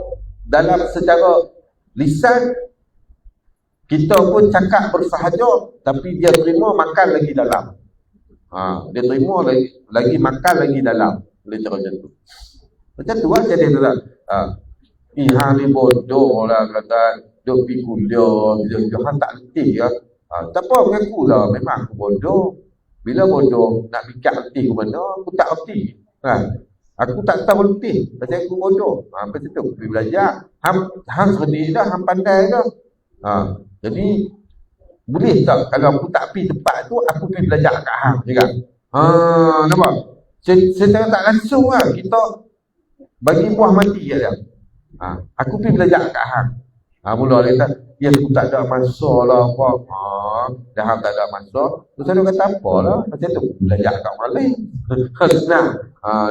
dalam secara lisan kita pun cakap bersahaja, tapi dia terima makan lagi dalam. Dia terima lagi makan lagi dalam. Boleh cara macam tu. Macam tu lah jadi tuan. Hang ni bodoh lah kata duk pergi kuliah, dia hang tak letih ya. Tak apa mengaku lah memang aku bodoh. Bila bodoh nak fikir letih ke mana, aku tak letih. Aku tak tahu letih, pasal aku bodoh. Macam tu aku pergi belajar. Hang cerdik dah, hang pandai dah. Jadi boleh tak kalau aku tak pergi tempat tu, aku pergi belajar kat hang juga. Nampak? Secara tak langsung lah kita bagi buah mati je dia. Aku pergi belajar kat hang. Mula dia kata, ya aku tak ada masa lah apa. Dah hang tak ada masa. Terus dia kata apalah, macam tu belajar kat orang lain. Senang.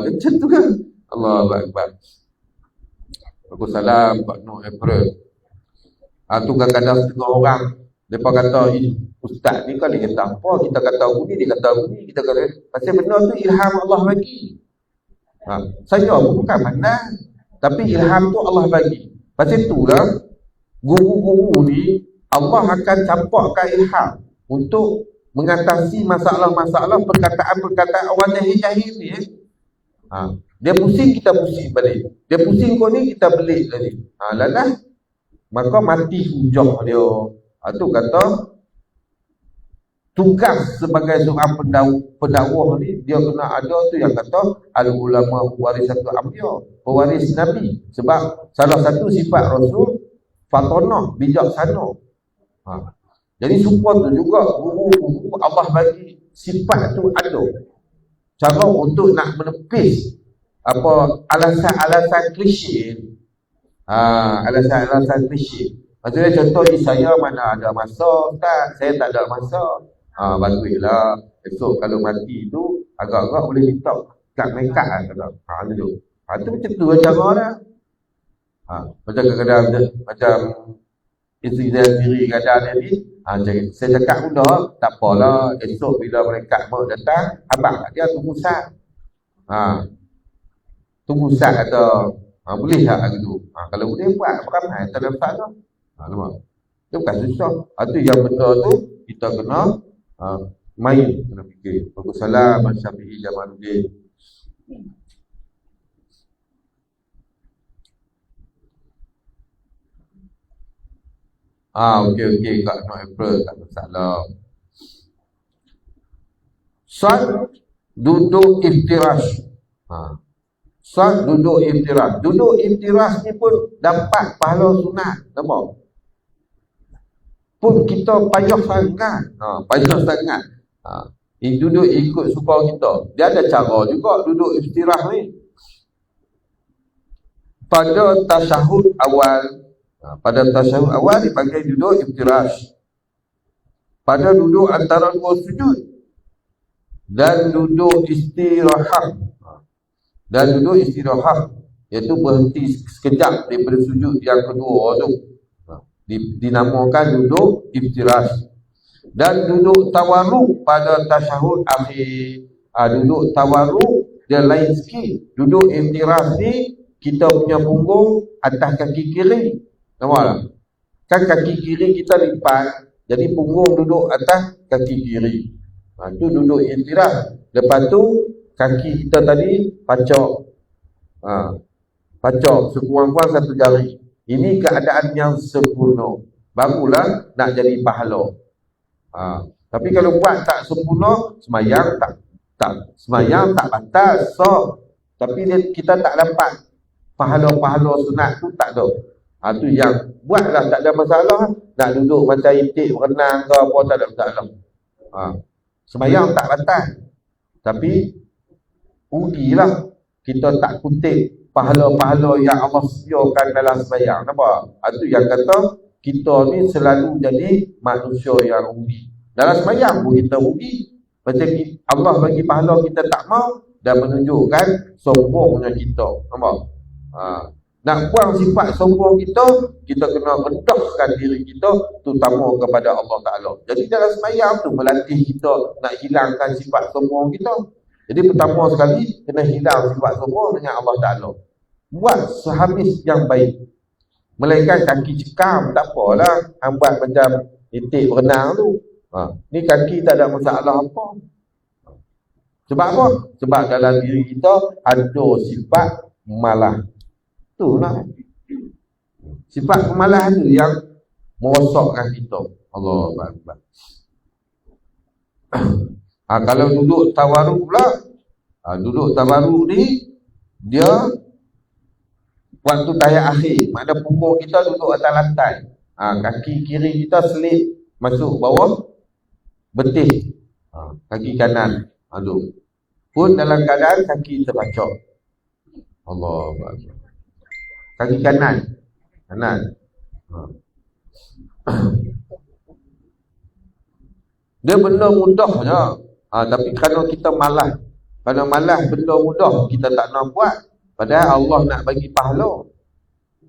Dia macam tu kan. Allahu Akbar. Waalaikumsalam Pak Nur April. Tu kadang-kadang setengah orang depa kata ustaz ni kan dia kata apa, kita kata bunyi, dia kata bunyi, kita kata pasal benda tu ilham Allah bagi. Saya pun bukan pandai, tapi ilham tu Allah bagi. Pasal itulah guru-guru ni Allah akan campakkan ilham untuk mengatasi masalah-masalah perkataan-perkataan orang jahil-jahil ni. Dia pusing, kita pusing balik. Dia pusing kau ni, kita belik tadi. Lalah maka mati hujah dia. Tu kata tugas sebagai seorang pendakwah ni, dia kena ada tu yang kata al-ulama warisatul anbiya, pewaris nabi. Sebab salah satu sifat Rasul fatonah, bijaksana. Jadi supaya tu juga guru Allah bagi sifat tu ada. Cara untuk nak menepis apa alasan-alasan klise. Alasan-alasan klise. Maksudnya contoh saya mana ada masa, tak, saya tak ada masa. Baguslah. Esok kalau mati tu agak-agak boleh minta kat mekat lah kata. Tu. Tu macam tu cara dah. Macam kadang-kadang macam isteri saya sendiri kadang dia ni, saya cakap benda, tak apalah, esok bila mereka mau datang, abang dia tunggu sat. Tunggu sat kata, boleh tak gitu. Kalau boleh buat, ramai tak ada masalah. Nampak? Itu bukan susah. Tu yang benda tu kita kena main, kena fikir. Waalaikumsalam Syafi'i Jamaluddin. Okey Kak Nur April, tak masalah. Sat duduk iftirash. Sat duduk iftirash. Duduk iftirash ni pun dapat pahala sunat. Nampak? Pun kita payah sangat. Payah sangat. Duduk ikut suka kita. Dia ada cara juga duduk iftirash ni. Pada tasyahud awal, dipanggil duduk iftirash. Pada duduk antara dua sujud dan duduk istirahat. Iaitu berhenti sekejap daripada sujud yang kedua tu, dinamakan duduk iftirash. Dan duduk tawarruk pada tasyahud akhir. Duduk tawarruk dia lain sikit. Duduk iftirash ni kita punya punggung atas kaki kiri. Nampak tak? Kan kaki kiri kita lipat, jadi punggung duduk atas kaki kiri. Itu duduk iftirash. Lepas tu kaki kita tadi pacak. Pacak sekurang-kurang satu jari. Ini keadaan yang sempurna. Barulah nak jadi pahala. Tapi kalau buat tak sempurna, semayang tak batal, Tapi kita tak dapat pahala-pahala sunat tu, tak ada. Tu yang buatlah, tak ada masalah. Nak duduk macam itik berenang ke apa, tak ada masalah. Sembahyang tak batal, tapi ugilah kita tak kutip pahala-pahala yang Allah sediakan dalam sembahyang. Nampak? Itu yang kata kita ni selalu jadi manusia yang rugi. Dalam sembahyang pun kita rugi. Macam Allah bagi pahala kita tak mau, dan menunjukkan sombongnya kita. Nampak? Nak buang sifat sombong kita, kita kena rendahkan diri kita, terutama kepada Allah Ta'ala. Jadi dalam sembahyang tu melatih kita nak hilangkan sifat sombong kita. Jadi pertama sekali, kena hilang sifat sombong dengan Allah Ta'ala. Buat sehabis yang baik. Melainkan kaki cekam, tak apalah. Buat macam itik berenang tu. Ni kaki tak ada masalah apa. Sebab apa? Sebab dalam diri kita ada sifat malah. Itulah. Sifat kemalahan tu yang merosakkan kita. Allah Akbar. Kalau duduk tawaruk pula, duduk tawaruk ni, dia waktu tahiyat akhir, makna punggung kita duduk atas lantai. Kaki kiri kita selip masuk bawah betih. Kaki kanan aduk. Pun dalam keadaan kaki terbacok. Allah Akbar. Kaki kanan. Dia benda mudah je. Tapi kerana kita malas. Kerana malas benda mudah, kita tak nak buat. Padahal Allah nak bagi pahala.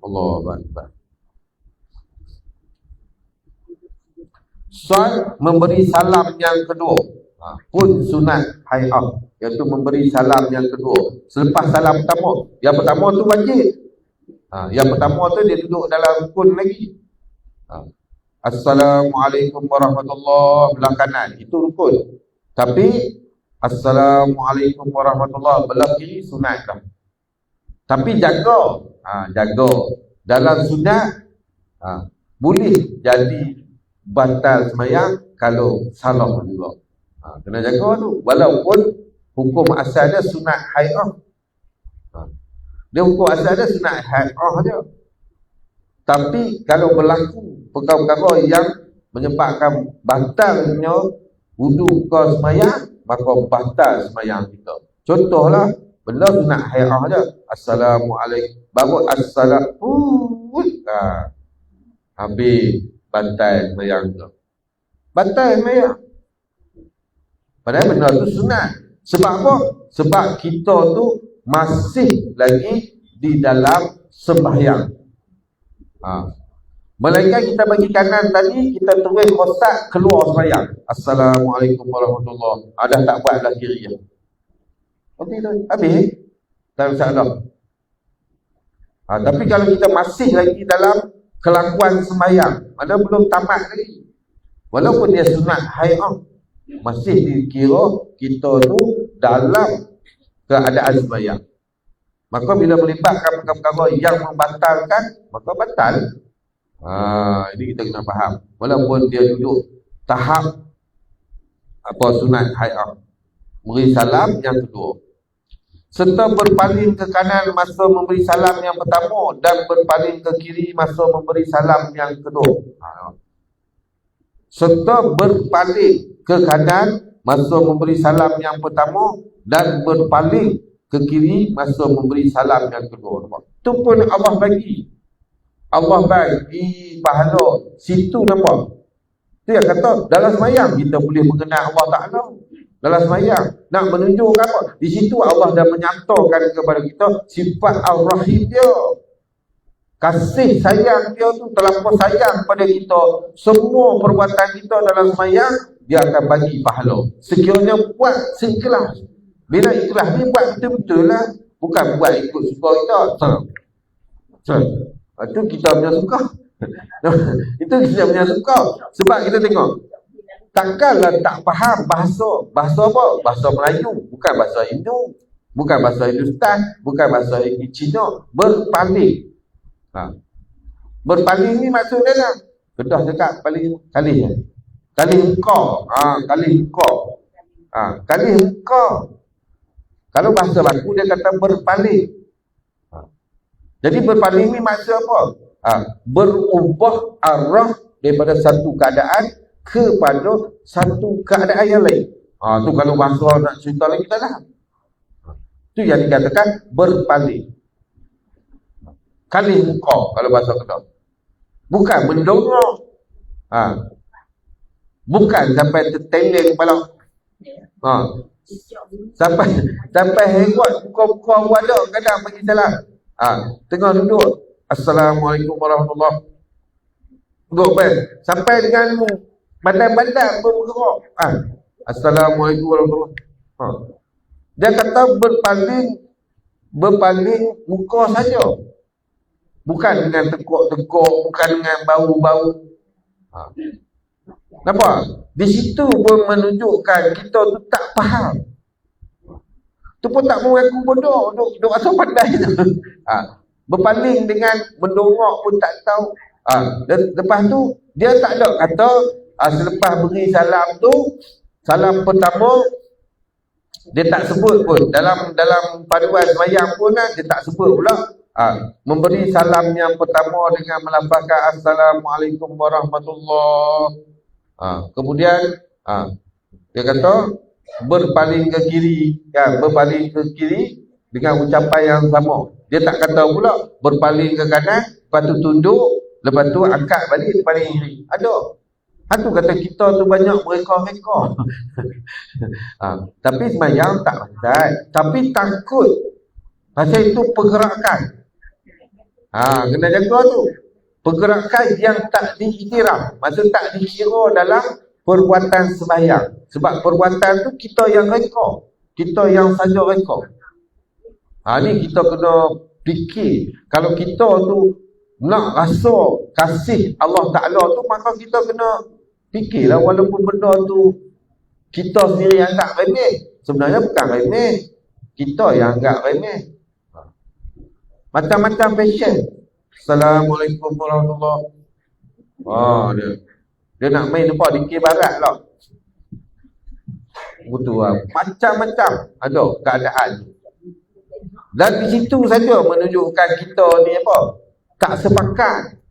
Allah Akbar. Soal memberi salam yang kedua pun sunat hay'ah, iaitu memberi salam yang kedua selepas salam pertama. Yang pertama tu wajib. Yang pertama tu dia duduk dalam rukun lagi. Assalamualaikum warahmatullahi belah kanan, itu rukun. Tapi Assalamualaikum warahmatullahi belah kiri sunat dah. Tapi jaga. Jaga. Dalam sunat boleh jadi batal sembahyang kalau salah juga. Kena jaga tu. Walaupun hukum asalnya sunat hay'ah. Dia hukum asalnya sunat hay'ah je. Tapi kalau berlaku perkara-perkara yang menyebabkan batalnya wudu ke sembahyang, maka batal sembahyang kita. Contohlah, benda sunat hay'ah je. Assalamualaikum. Baru assalamu. Habis batal sembahyang tu. Batal sembahyang. Padahal benda tu sunat. Sebab apa? Sebab kita tu masih lagi di dalam sembahyang. Melainkan kita bagi kanan tadi, kita terus kotak keluar sembahyang. Assalamualaikum warahmatullahi. Dah tak buat dah kiri je. Habis. Tak masalah. Tapi kalau kita masih lagi dalam kelakuan sembahyang, mana belum tamat lagi, walaupun dia sunat hay'ah, masih dikira kita tu dalam keadaan sembahyang. Maka bila melibatkan perkara-perkara yang membatalkan, maka batal. Ini kita kena faham. Walaupun dia duduk tahap sunat hay'ah, beri salam yang kedua, serta berpaling ke kanan masa memberi salam yang pertama, dan berpaling ke kiri masa memberi salam yang kedua. Serta berpaling ke kanan masa memberi salam yang pertama, dan berpaling ke kiri masa memberi salam yang kedua. Itu pun Allah bagi. Allah bagi pahala situ, nampak? Itu yang kata dalam sembahyang kita boleh mengenal Allah Ta'ala. Dalam sembahyang nak menunjukkan apa? Di situ Allah dah menyatakan kepada kita sifat Ar-Rahim dia. Kasih sayang dia tu terlampau sayang pada kita. Semua perbuatan kita dalam sembahyang dia akan bagi pahala. Sekiranya buat seikhlas. Bila ikhlas ni buat betul-betul lah. Bukan buat ikut suka kita. Itu kita punya suka. Itu kita punya suka. Sebab kita tengok, takkanlah tak faham bahasa. Bahasa apa? Bahasa Melayu. Bukan bahasa Hindu. Bukan bahasa Hindustan. Bukan bahasa Cina. Berpaling. Berpaling ni maksudnya lah. Kedah cakap paling kali engkau. Kali engkau. Kali engkau. Kalau bahasa baku dia kata berpaling. Jadi berpaling ni maksud apa? berubah arah daripada satu keadaan kepada satu keadaan yang lain. Tu kalau bahasa nak cerita lagi tak dah. Tu yang dikatakan berpaling. Kali muka kalau bahasa Kedah. Bukan mendongak. Bukan sampai terteleng kepala. Sampai henggot muka-muka ada kadang bagi salam. Tengah duduk. Assalamualaikum warahmatullahi wabarakatuh. Sampai dengan badan-badan bergerak. Assalamualaikum warahmatullahi wabarakatuh. Dia kata berpaling muka saja. Bukan dengan teguk-teguk, bukan dengan bau-bau. Nampak? Di situ pun menunjukkan kita tu tak faham. Tu pun tak mengaku bodoh, duk asal pandai tu. Berpaling dengan mendongak pun tak tahu. Dan lepas tu dia tak ada kata selepas beri salam tu, salam pertama dia tak sebut pun dalam paduan sembahyang pun dia tak sebut pula memberi salam yang pertama dengan melafazkan Assalamualaikum warahmatullahi. Kemudian dia kata berpaling ke kiri, berpaling ke kiri dengan ucapan yang sama. Dia tak kata pula berpaling ke kanan, lepas tu tunduk, lepas tu angkat balik berpaling kiri. Ada. Tu kata kita tu banyak mereka-reka. Tapi sembahyang tak pasal. Tapi takut. Pasal itu pergerakan. Kena jaga tu. Pergerakan yang tak diiktiraf. Maksud tak dikira dalam perbuatan sembahyang. Sebab perbuatan tu kita yang reka. Kita yang saja reka. Ni kita kena fikir. Kalau kita tu nak rasa kasih Allah Ta'ala tu, maka kita kena fikirlah walaupun benda tu kita sendiri anggap remeh. Sebenarnya bukan remeh. Kita yang anggap remeh. Macam-macam passion. Assalamualaikum warahmatullahi wabarakatuh. Dia nak main depan dikir barat lah. Betul lah. Macam-macam ada keadaan. Dan di situ saja menunjukkan kita ni apa? Tak sepakat.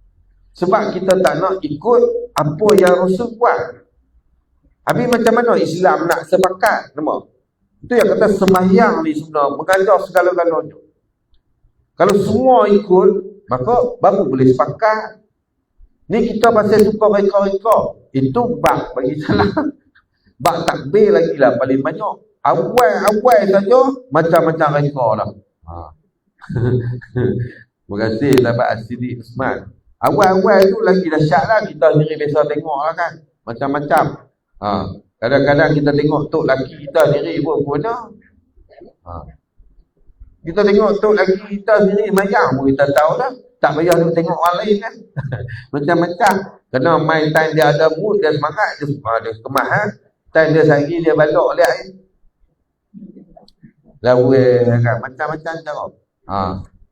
Sebab kita tak nak ikut apa yang Rasul buat. Habis macam mana Islam nak sepakat? Nampak? Itu yang kata sembahyang ni sebenarnya mengajar segala-galanya. Kalau semua ikut, maka baru boleh sepakat. Ni kita pasal suka reka-reka. Itu bab bagi salah. Bab takbir lagi lah paling banyak. Awal-awal saja macam-macam reka lah. Terima kasih sahabat As-Siddiq Usman. Awal-awal tu lagi dahsyat lah. Kita sendiri biasa tengok lah kan. Macam-macam. Kadang-kadang kita tengok tok laki kita sendiri pun mana. Kita tengok tok laki kita sendiri mayang pun kita tahu lah. Tak payah duk tengok orang lain kan. Macam-macam. Kena main time dia ada mood, dia semangat, dia kemas. Time dia sehari dia balok lihat kan. Lawe kan. Macam-macam cara.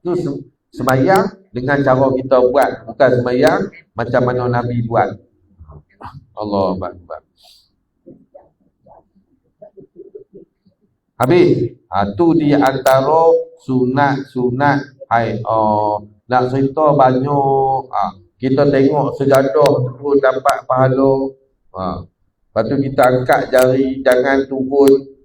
Tu sembahyang dengan cara kita buat. Bukan sembahyang macam mana Nabi buat. Allah Akbar. Habis. Tu di antara sunat-sunat nak cerita banyak. Kita tengok sejadah tu dapat pahala. Lepas tu kita angkat jari, jangan turun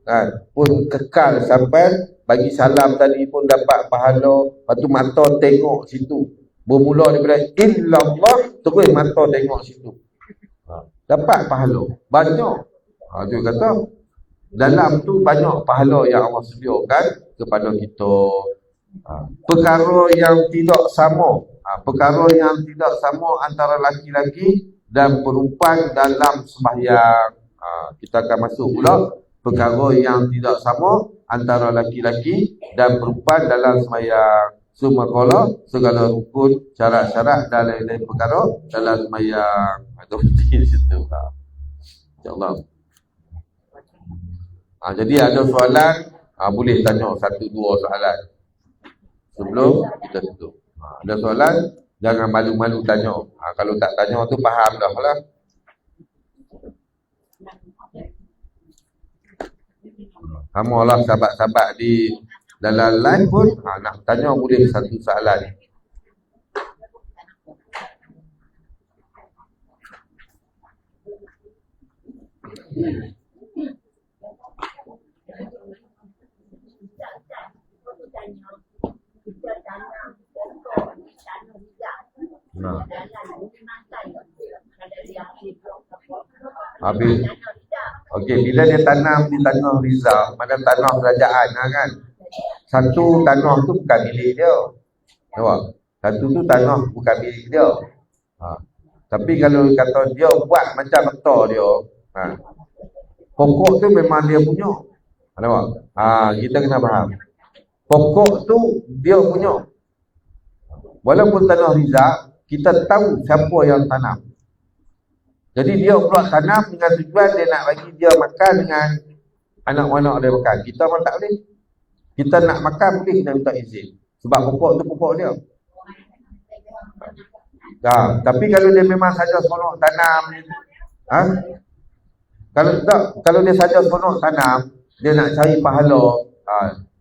pun kekal sampai bagi salam tadi pun dapat pahala. Lepas tu mata tengok situ. Bermula daripada illallah, terus mata tengok situ. Dapat pahala. Banyak. Dia kata dalam tu banyak pahala yang Allah sediakan kepada kita. Perkara yang tidak sama. Perkara yang tidak sama antara laki-laki dan perempuan dalam sembahyang. Kita akan masuk pula perkara yang tidak sama antara laki-laki dan perempuan dalam sembahyang. Semua segala rukun, syarat-syarat dan lain-lain perkara dalam sembahyang. Itu di situ. InsyaAllah. Jadi ada soalan, boleh tanya 1-2 soalan sebelum kita tutup. Ada soalan, jangan malu-malu tanya. Kalau tak tanya tu faham dah lah. Kamu lah sahabat-sahabat di dalam live pun nak tanya boleh satu soalan. Nah. Habis, okey, bila dia tanam di tanah Rizal, mana tanah kerajaan kan. Satu tanah tu bukan milik dia. Nampak? Satu tu tanah bukan milik dia. Tapi kalau kata dia buat macam kata dia, pokok tu memang dia punya. Nampak? Kita kena faham. Pokok tu dia punya. Walaupun tanah Rizal, kita tahu siapa yang tanam. Jadi dia pula tanam dengan tujuan dia nak bagi dia makan dengan anak-anak dia makan. Kita pun tak boleh. Kita nak makan boleh kita minta izin. Sebab pokok tu pokok dia. Tapi kalau dia memang saja seronok tanam, kalau dia saja seronok tanam, dia nak cari pahala,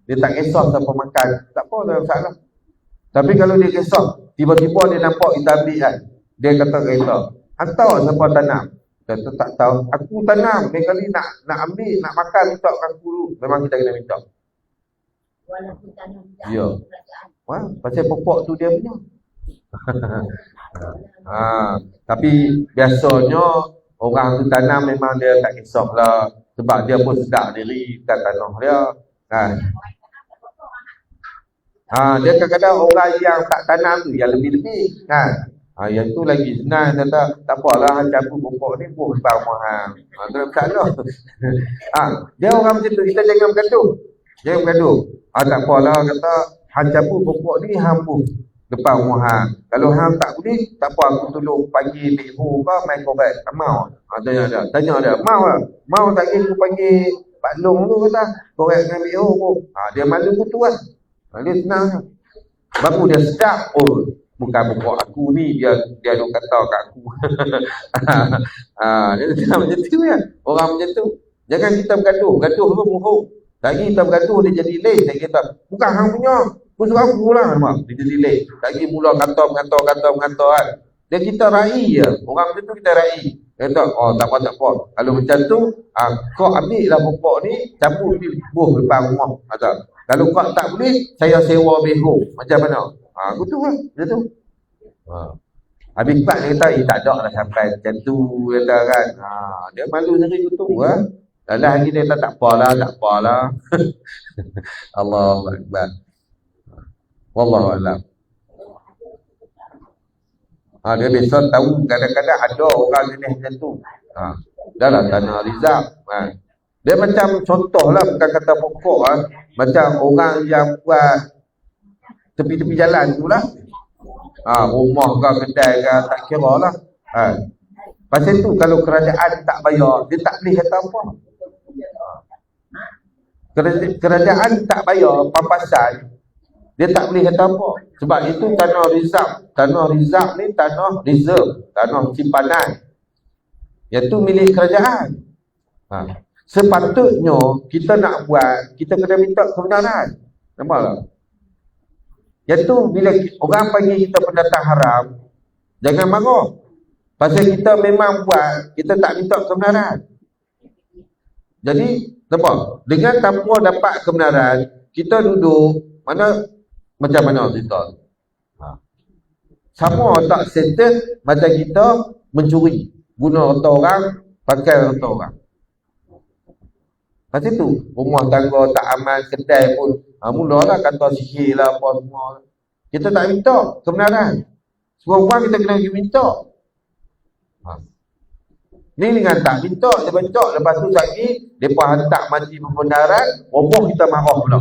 dia tak kisah siapa makan, tak apa, tak masalah. Tapi kalau dia kisah, tiba-tiba dia nampak kita ambil kan, dia kata ke kita, tahu siapa tanam? Kita tak tahu. Aku tanam. Dia kali nak ambil, nak makan, minta aku dulu. Memang kita kena minta. Walaupun tanam ya. Pasal pokok tu dia punya. Tapi biasanya orang tu tanam memang dia tak kisahlah. Sebab dia pun sedar diri kat tanah dia. Dia kadang-kadang orang yang tak tanam tu yang lebih-lebih kan. Yang tu lagi senang, kata tak apalah cabut pokok ni pun depan rumah hang. Tu tak ada. Dia orang macam tu, kita jangan bergaduh. Jangan bergaduh. Tak apalah, kata hang cabut pokok ni hang pun depan rumah hang. Kalau hang tak boleh, tak apa aku tolong panggil BO ke main korek. Mau. Tanya dia. Mau tak kira aku panggil Pak Long tu kata korek dengan BO pun. Dia malu pun tu kan. Dia senang. Baru dia sedap. Bukan pokok aku ni, dia duk kata kat aku. Dia macam tu kan. Orang macam tu. Jangan kita bergaduh. Bergaduh tu muhuk. Lagi kita bergaduh dia jadi leh. Saya kata, bukan hang punya. Pun suruh aku lah. Dia jadi leh. Lagi mula kata kan. Dia kita raih je. Orang macam tu kita raih. Dia kata, tak apa. Kalau macam tu, kau ambil lah pokok ni, cabut di buh depan rumah. Kalau kau tak boleh, saya sewa beho. Macam mana? Aku tu lah. Dia tu. Habis Pak dia kata, tak ada lah sampai macam tu. Kata kan. Dia malu sendiri tu lah. Dalam hari dia kata, tak apalah. Allahu Akbar. Wallahu a'lam. Dia biasa tahu kadang-kadang ada orang jenis macam tu. Dah lah tanah Rizal. Dia macam contoh lah, bukan kata pokok macam orang yang buat tepi-tepi jalan tu lah. Rumah ke kedai ke tak kira lah. Pasal tu kalau kerajaan tak bayar, dia tak boleh kata apa. Kerajaan tak bayar pampasan, dia tak boleh kata apa. Sebab itu tanah Rizal. Tanah Rizal ni tanah reserve, tanah simpanan. Iaitu milik kerajaan. Sepatutnya kita nak buat, kita kena minta kebenaran. Nampak tak? Iaitu bila orang panggil kita pendatang haram, jangan marah. Pasal kita memang buat, kita tak minta kebenaran. Jadi, nampak? Dengan tanpa dapat kebenaran, kita duduk macam mana kita? Sama tak settle macam kita mencuri. Guna harta orang, pakai harta orang. Pasal tu, rumah tangga tak aman, kedai pun mulalah kata sihir lah apa semua. Kita tak minta kebenaran. Semua kita kena pergi minta. Ni dengan tak minta, dia minta. Lepas tu lagi, mereka hantar mati pembenaran, roboh kita marah pula.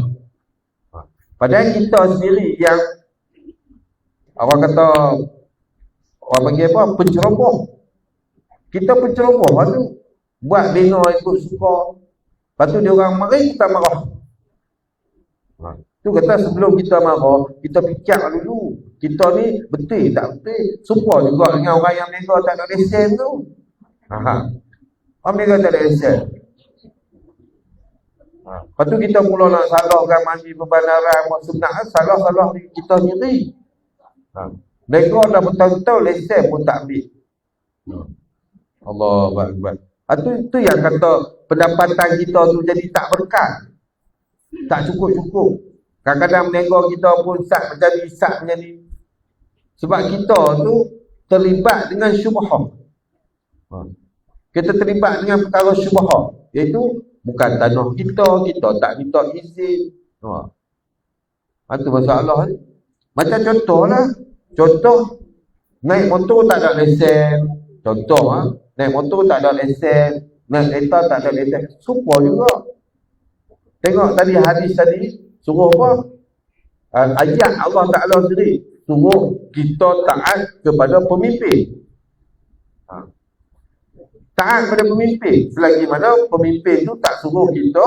Padahal kita sendiri yang orang kata, orang panggil apa? Penceroboh. Kita penceroboh tu. Buat bina ikut suka. Lepas tu dia orang mari kita marah. Tu kata sebelum kita marah, kita fikir dulu. Kita ni betul tak betul. Sumpah juga dengan orang yang mereka tak ada lesen tu. Orang mereka tak ada lesen. Lepas tu kita mula nak salahkan mandi pembenaran, sebenarnya salah-salah kita sendiri. Mereka dah betul-betul lesen pun tak ambil. Allahu Akbar. Itu yang kata pendapatan kita tu jadi tak berkat. Tak cukup-cukup. Kadang-kadang menengok kita pun sat menjadi. Sebab kita tu terlibat dengan syubhah. Kita terlibat dengan perkara syubhah. Iaitu bukan tanah kita tak minta izin. Itu masalah ni. Macam contohlah. Contoh, naik motor tak ada lesen. Contoh, naik motor tak ada lesen. Naik kereta tak ada lesen. Sumpah juga. Tengok tadi hadis tadi. Suruh apa? Ayat Allah Ta'ala sendiri. Suruh kita taat kepada pemimpin. Taat kepada pemimpin. Selagi mana pemimpin tu tak suruh kita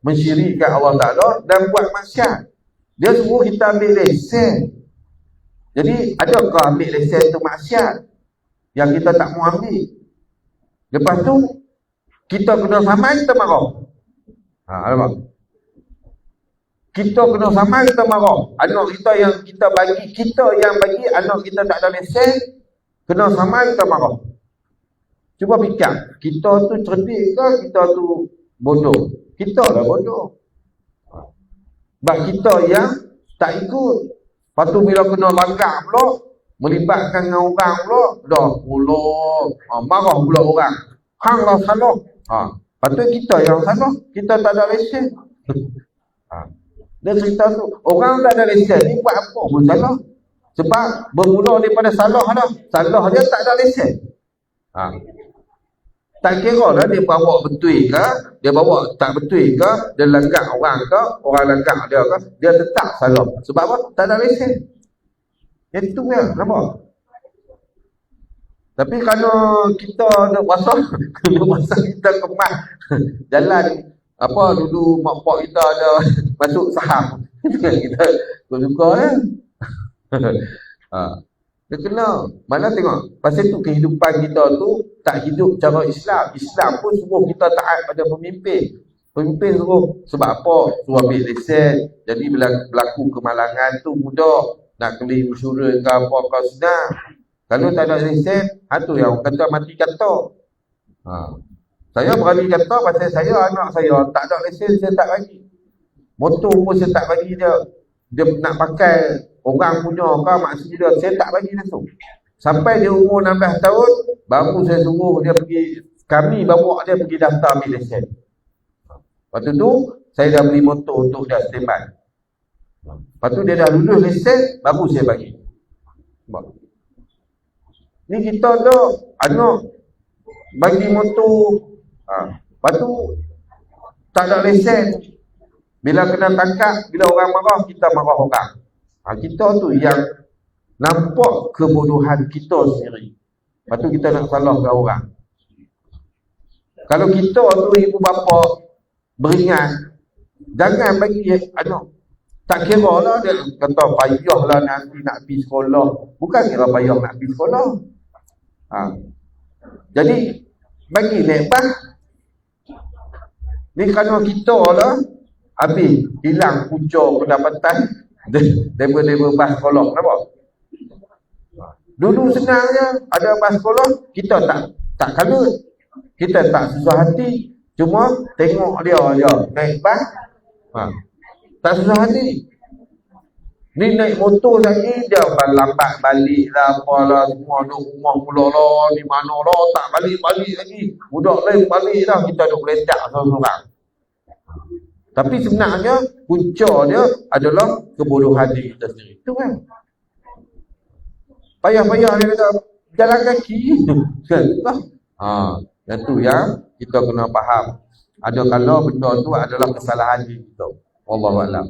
mensyirikkan Allah Ta'ala dan buat maksiat. Dia suruh kita ambil lesen. Jadi adakah ambil lesen tu maksiat yang kita tak mau ambil? Lepas tu kita kena saman, kita marah. Alamak. Kita kena saman, kita marah. Anak kita yang kita bagi, anak kita tak ada lesen, kena saman, kita marah. Cuba fikir, kita tu cerdik ke kita tu bodoh? Kita lah bodoh. Sebab kita yang tak ikut. Lepas tu bila kena langgar pula, melibatkan dengan orang pula, dah pula marah pula orang. Hang lah salah. Lepas tu kita yang salah, kita tak ada lesen. Dia cerita tu, orang tak ada lesen ni buat apa pun salah. Sebab bermula daripada salah dah. Salah dia tak ada lesen. Tak kira lah dia bawa betul ke, dia bawa tak betul ke, dia langgar orang ke, orang langgar dia ke, dia tetap salah. Sebab apa? Tak ada lesen. Itu ya, nampak? Tapi kalau kita nak puasa, kita kemas jalan apa dulu mak pak kita ada masuk saham. Kita suka kan? Dia kena. Mana tengok. Pasal tu kehidupan kita tu tak hidup cara Islam. Islam pun suruh kita taat pada pemimpin. Pemimpin suruh. Sebab apa? Suruh ambil lesen. Jadi bila berlaku kemalangan tu mudah. Nak beli insurans ke apa kau senang. Kalau tak ada lesen, tu yang kata mati kata. Saya berani kata pasal saya anak saya tak ada lesen, saya tak bagi. Motor pun saya tak bagi dia. Dia nak pakai orang punya ke maksud dia, saya tak bagi langsung. Sampai dia umur 16 tahun, baru saya suruh dia pergi, kami bawa dia pergi daftar ambil lesen. Waktu tu, saya dah beli motor untuk dia standby. Lepas tu dia dah lulus lesen, baru saya bagi. Ni kita tu, anak bagi motor, lepas tu tak ada lesen. Bila kena tangkap, bila orang marah, kita marah orang. Kita tu yang nampak kebodohan kita sendiri. Lepas tu kita nak salahkan orang. Kalau kita tu ibu bapa beringat, jangan bagi anak. Tak kira lah dia kata payahlah nanti nak pergi sekolah. Bukan kira payah nak pergi sekolah. Jadi bagi lepas. Ni kerana kita lah habis hilang punca pendapatan daripada bas sekolah. Kenapa? Dulu senangnya ada bas sekolah, kita tak kalut. Kita tak susah hati. Cuma tengok dia naik bas. Tak susah hati. Ni naik motor lagi, dia lambat balik lah, apalah, semua duduk rumah pula lah, di mana lah, tak balik-balik lagi. Budak lain balik dah, kita duduk letak seorang-seorang. Tapi sebenarnya punca dia adalah kebodohan diri kita sendiri. Itu kan. Payah-payah dia kata jalan kaki. Yang tu yang kita kena faham. Ada kalau benda tu adalah kesalahan diri kita. Wallahu a'lam.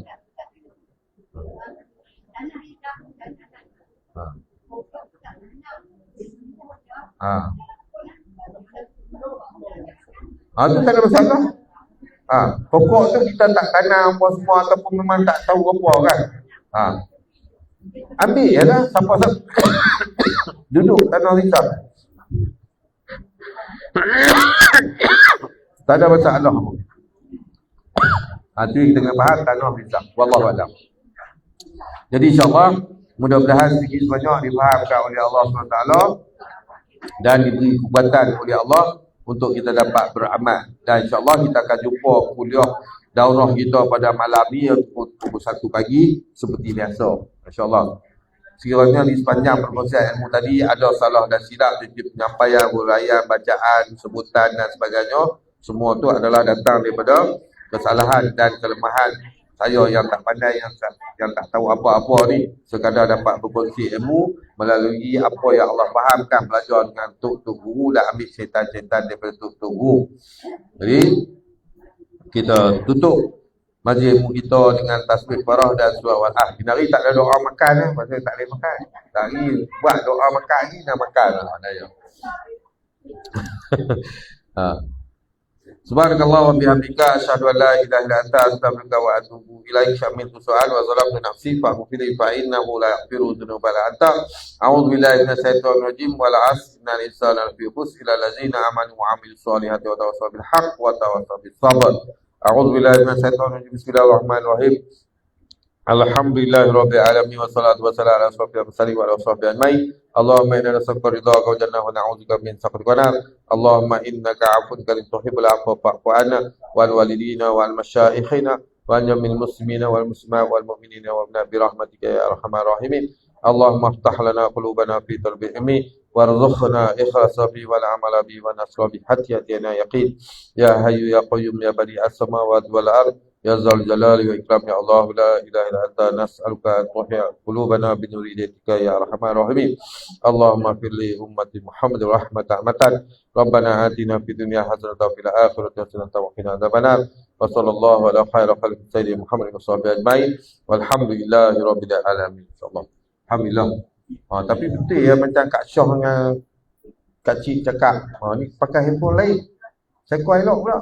Tu tak ada masalah. Pokok tu kita tak tanam apa semua ataupun memang tak tahu apa kan. Ambil je lah siapa-siapa duduk tanah hitam. Tak ada masalah. Tu kita kena faham tanah hitam. Wallahu a'lam. Jadi insyaAllah mudah-mudahan sedikit sebanyak difahamkan oleh Allah SWT dan diberi kekuatan oleh Allah untuk kita dapat beramal. Dan insya-Allah kita akan jumpa kuliah daurah kita pada malam ni pukul 1 pagi seperti biasa. Insya-Allah. Sekiranya di sepanjang perkongsian ilmu tadi ada salah dan silap dari penyampaian, huraian, bacaan, sebutan dan sebagainya, semua tu adalah datang daripada kesalahan dan kelemahan saya yang tak pandai, yang tak tahu apa-apa ni, sekadar dapat berkongsi ilmu melalui apa yang Allah fahamkan, belajar dengan tok-tok guru dan ambil syaitan-syaitan daripada tok-tok guru. Jadi kita tutup majlis ilmu kita dengan tasbih farah dan surah Al-Ah. Hari tak ada doa makan, pasal tak boleh makan. Hari buat doa makan ni dah makan lah maknanya. Subhanakallah wa bihamdika asyhadu an la ilaha illa anta astaghfiruka wa atubu ilaik. Syamiltu su'al wa zalamtu nafsi faghfir fa innahu la yaghfiru dhunuba illa anta. A'udzu billahi minasyaitonir rajim. Wal 'asri innal insana lafi khusr illa allazina amanu wa 'amilus solihati wa tawassaw bil haqq wa tawassaw bis sabr. A'udzu billahi minasyaitonir rajim. Bismillahirrahmanirrahim. Alhamdulillahirabbil alamin wassalatu wassalamu ala asyrofil mursalin wa ala sahbihi ajmain. Allahumma inna nas'aluka ridhaka wa jannah wa na'udzubika min sakhatika wa nar. Allahumma innaka 'afuwwun karim tuhibbul 'afwa fa'fu 'anna wal walidina wal masyaikhina wa jamil muslimina wal muslimat wal mu'minina wa bi rahmatika ya arhamar rahimin. Allahumma iftah lana qulubana fi talbil ilmi warzuqna ikhlasa bi wal amala bi wa nasra bi hatta yatina yaqin. Ya hayyu ya qayyum ya badi as-samawati wal ard ya zal jalali wa ikram ya Allah la ilaha illa anta nas'aluka an tuhya qulubana bi nuri hidayatika ya arhamar rahimin. Allahumma fir li ummati Muhammad rahmatan Rabbana atina fid dunya hasanatan wa fil akhirati hasanatan wa qina adzabannar. Wa sallallahu ala khairi khalqi sayyidina Muhammad wa sahbihi ajmain. Walhamdulillahi rabbil alamin. Insyaallah. Alhamdulillah. Tapi betul ya macam Kak Syah dengan Kak Cik cakap, ni pakai handphone lain. Saya kuat elok pula.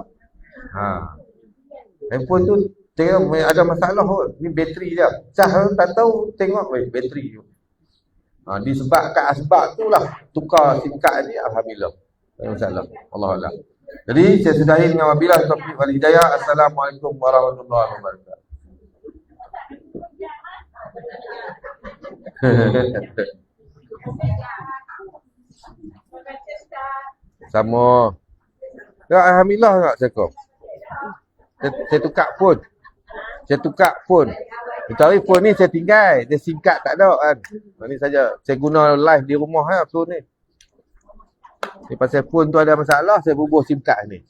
Handphone tu tengok ada masalah kot. Ni bateri dia. Cah tak tahu tengok bateri tu. Disebabkan asbab tu lah tukar SIM card ni, alhamdulillah. Tak ada masalah. Allahuakbar. Jadi saya sudahi dengan wabillahi taufiq wal hidayah. Assalamualaikum warahmatullahi wabarakatuh. Sama. Ya, alhamdulillah tak cakap. Saya tukar phone. Tapi phone ni saya tinggal. Dia SIM card tak ada kan. Ni saja. Saya guna live di rumah lah phone ni. Pasal phone tu ada masalah, saya bubuh SIM card ni.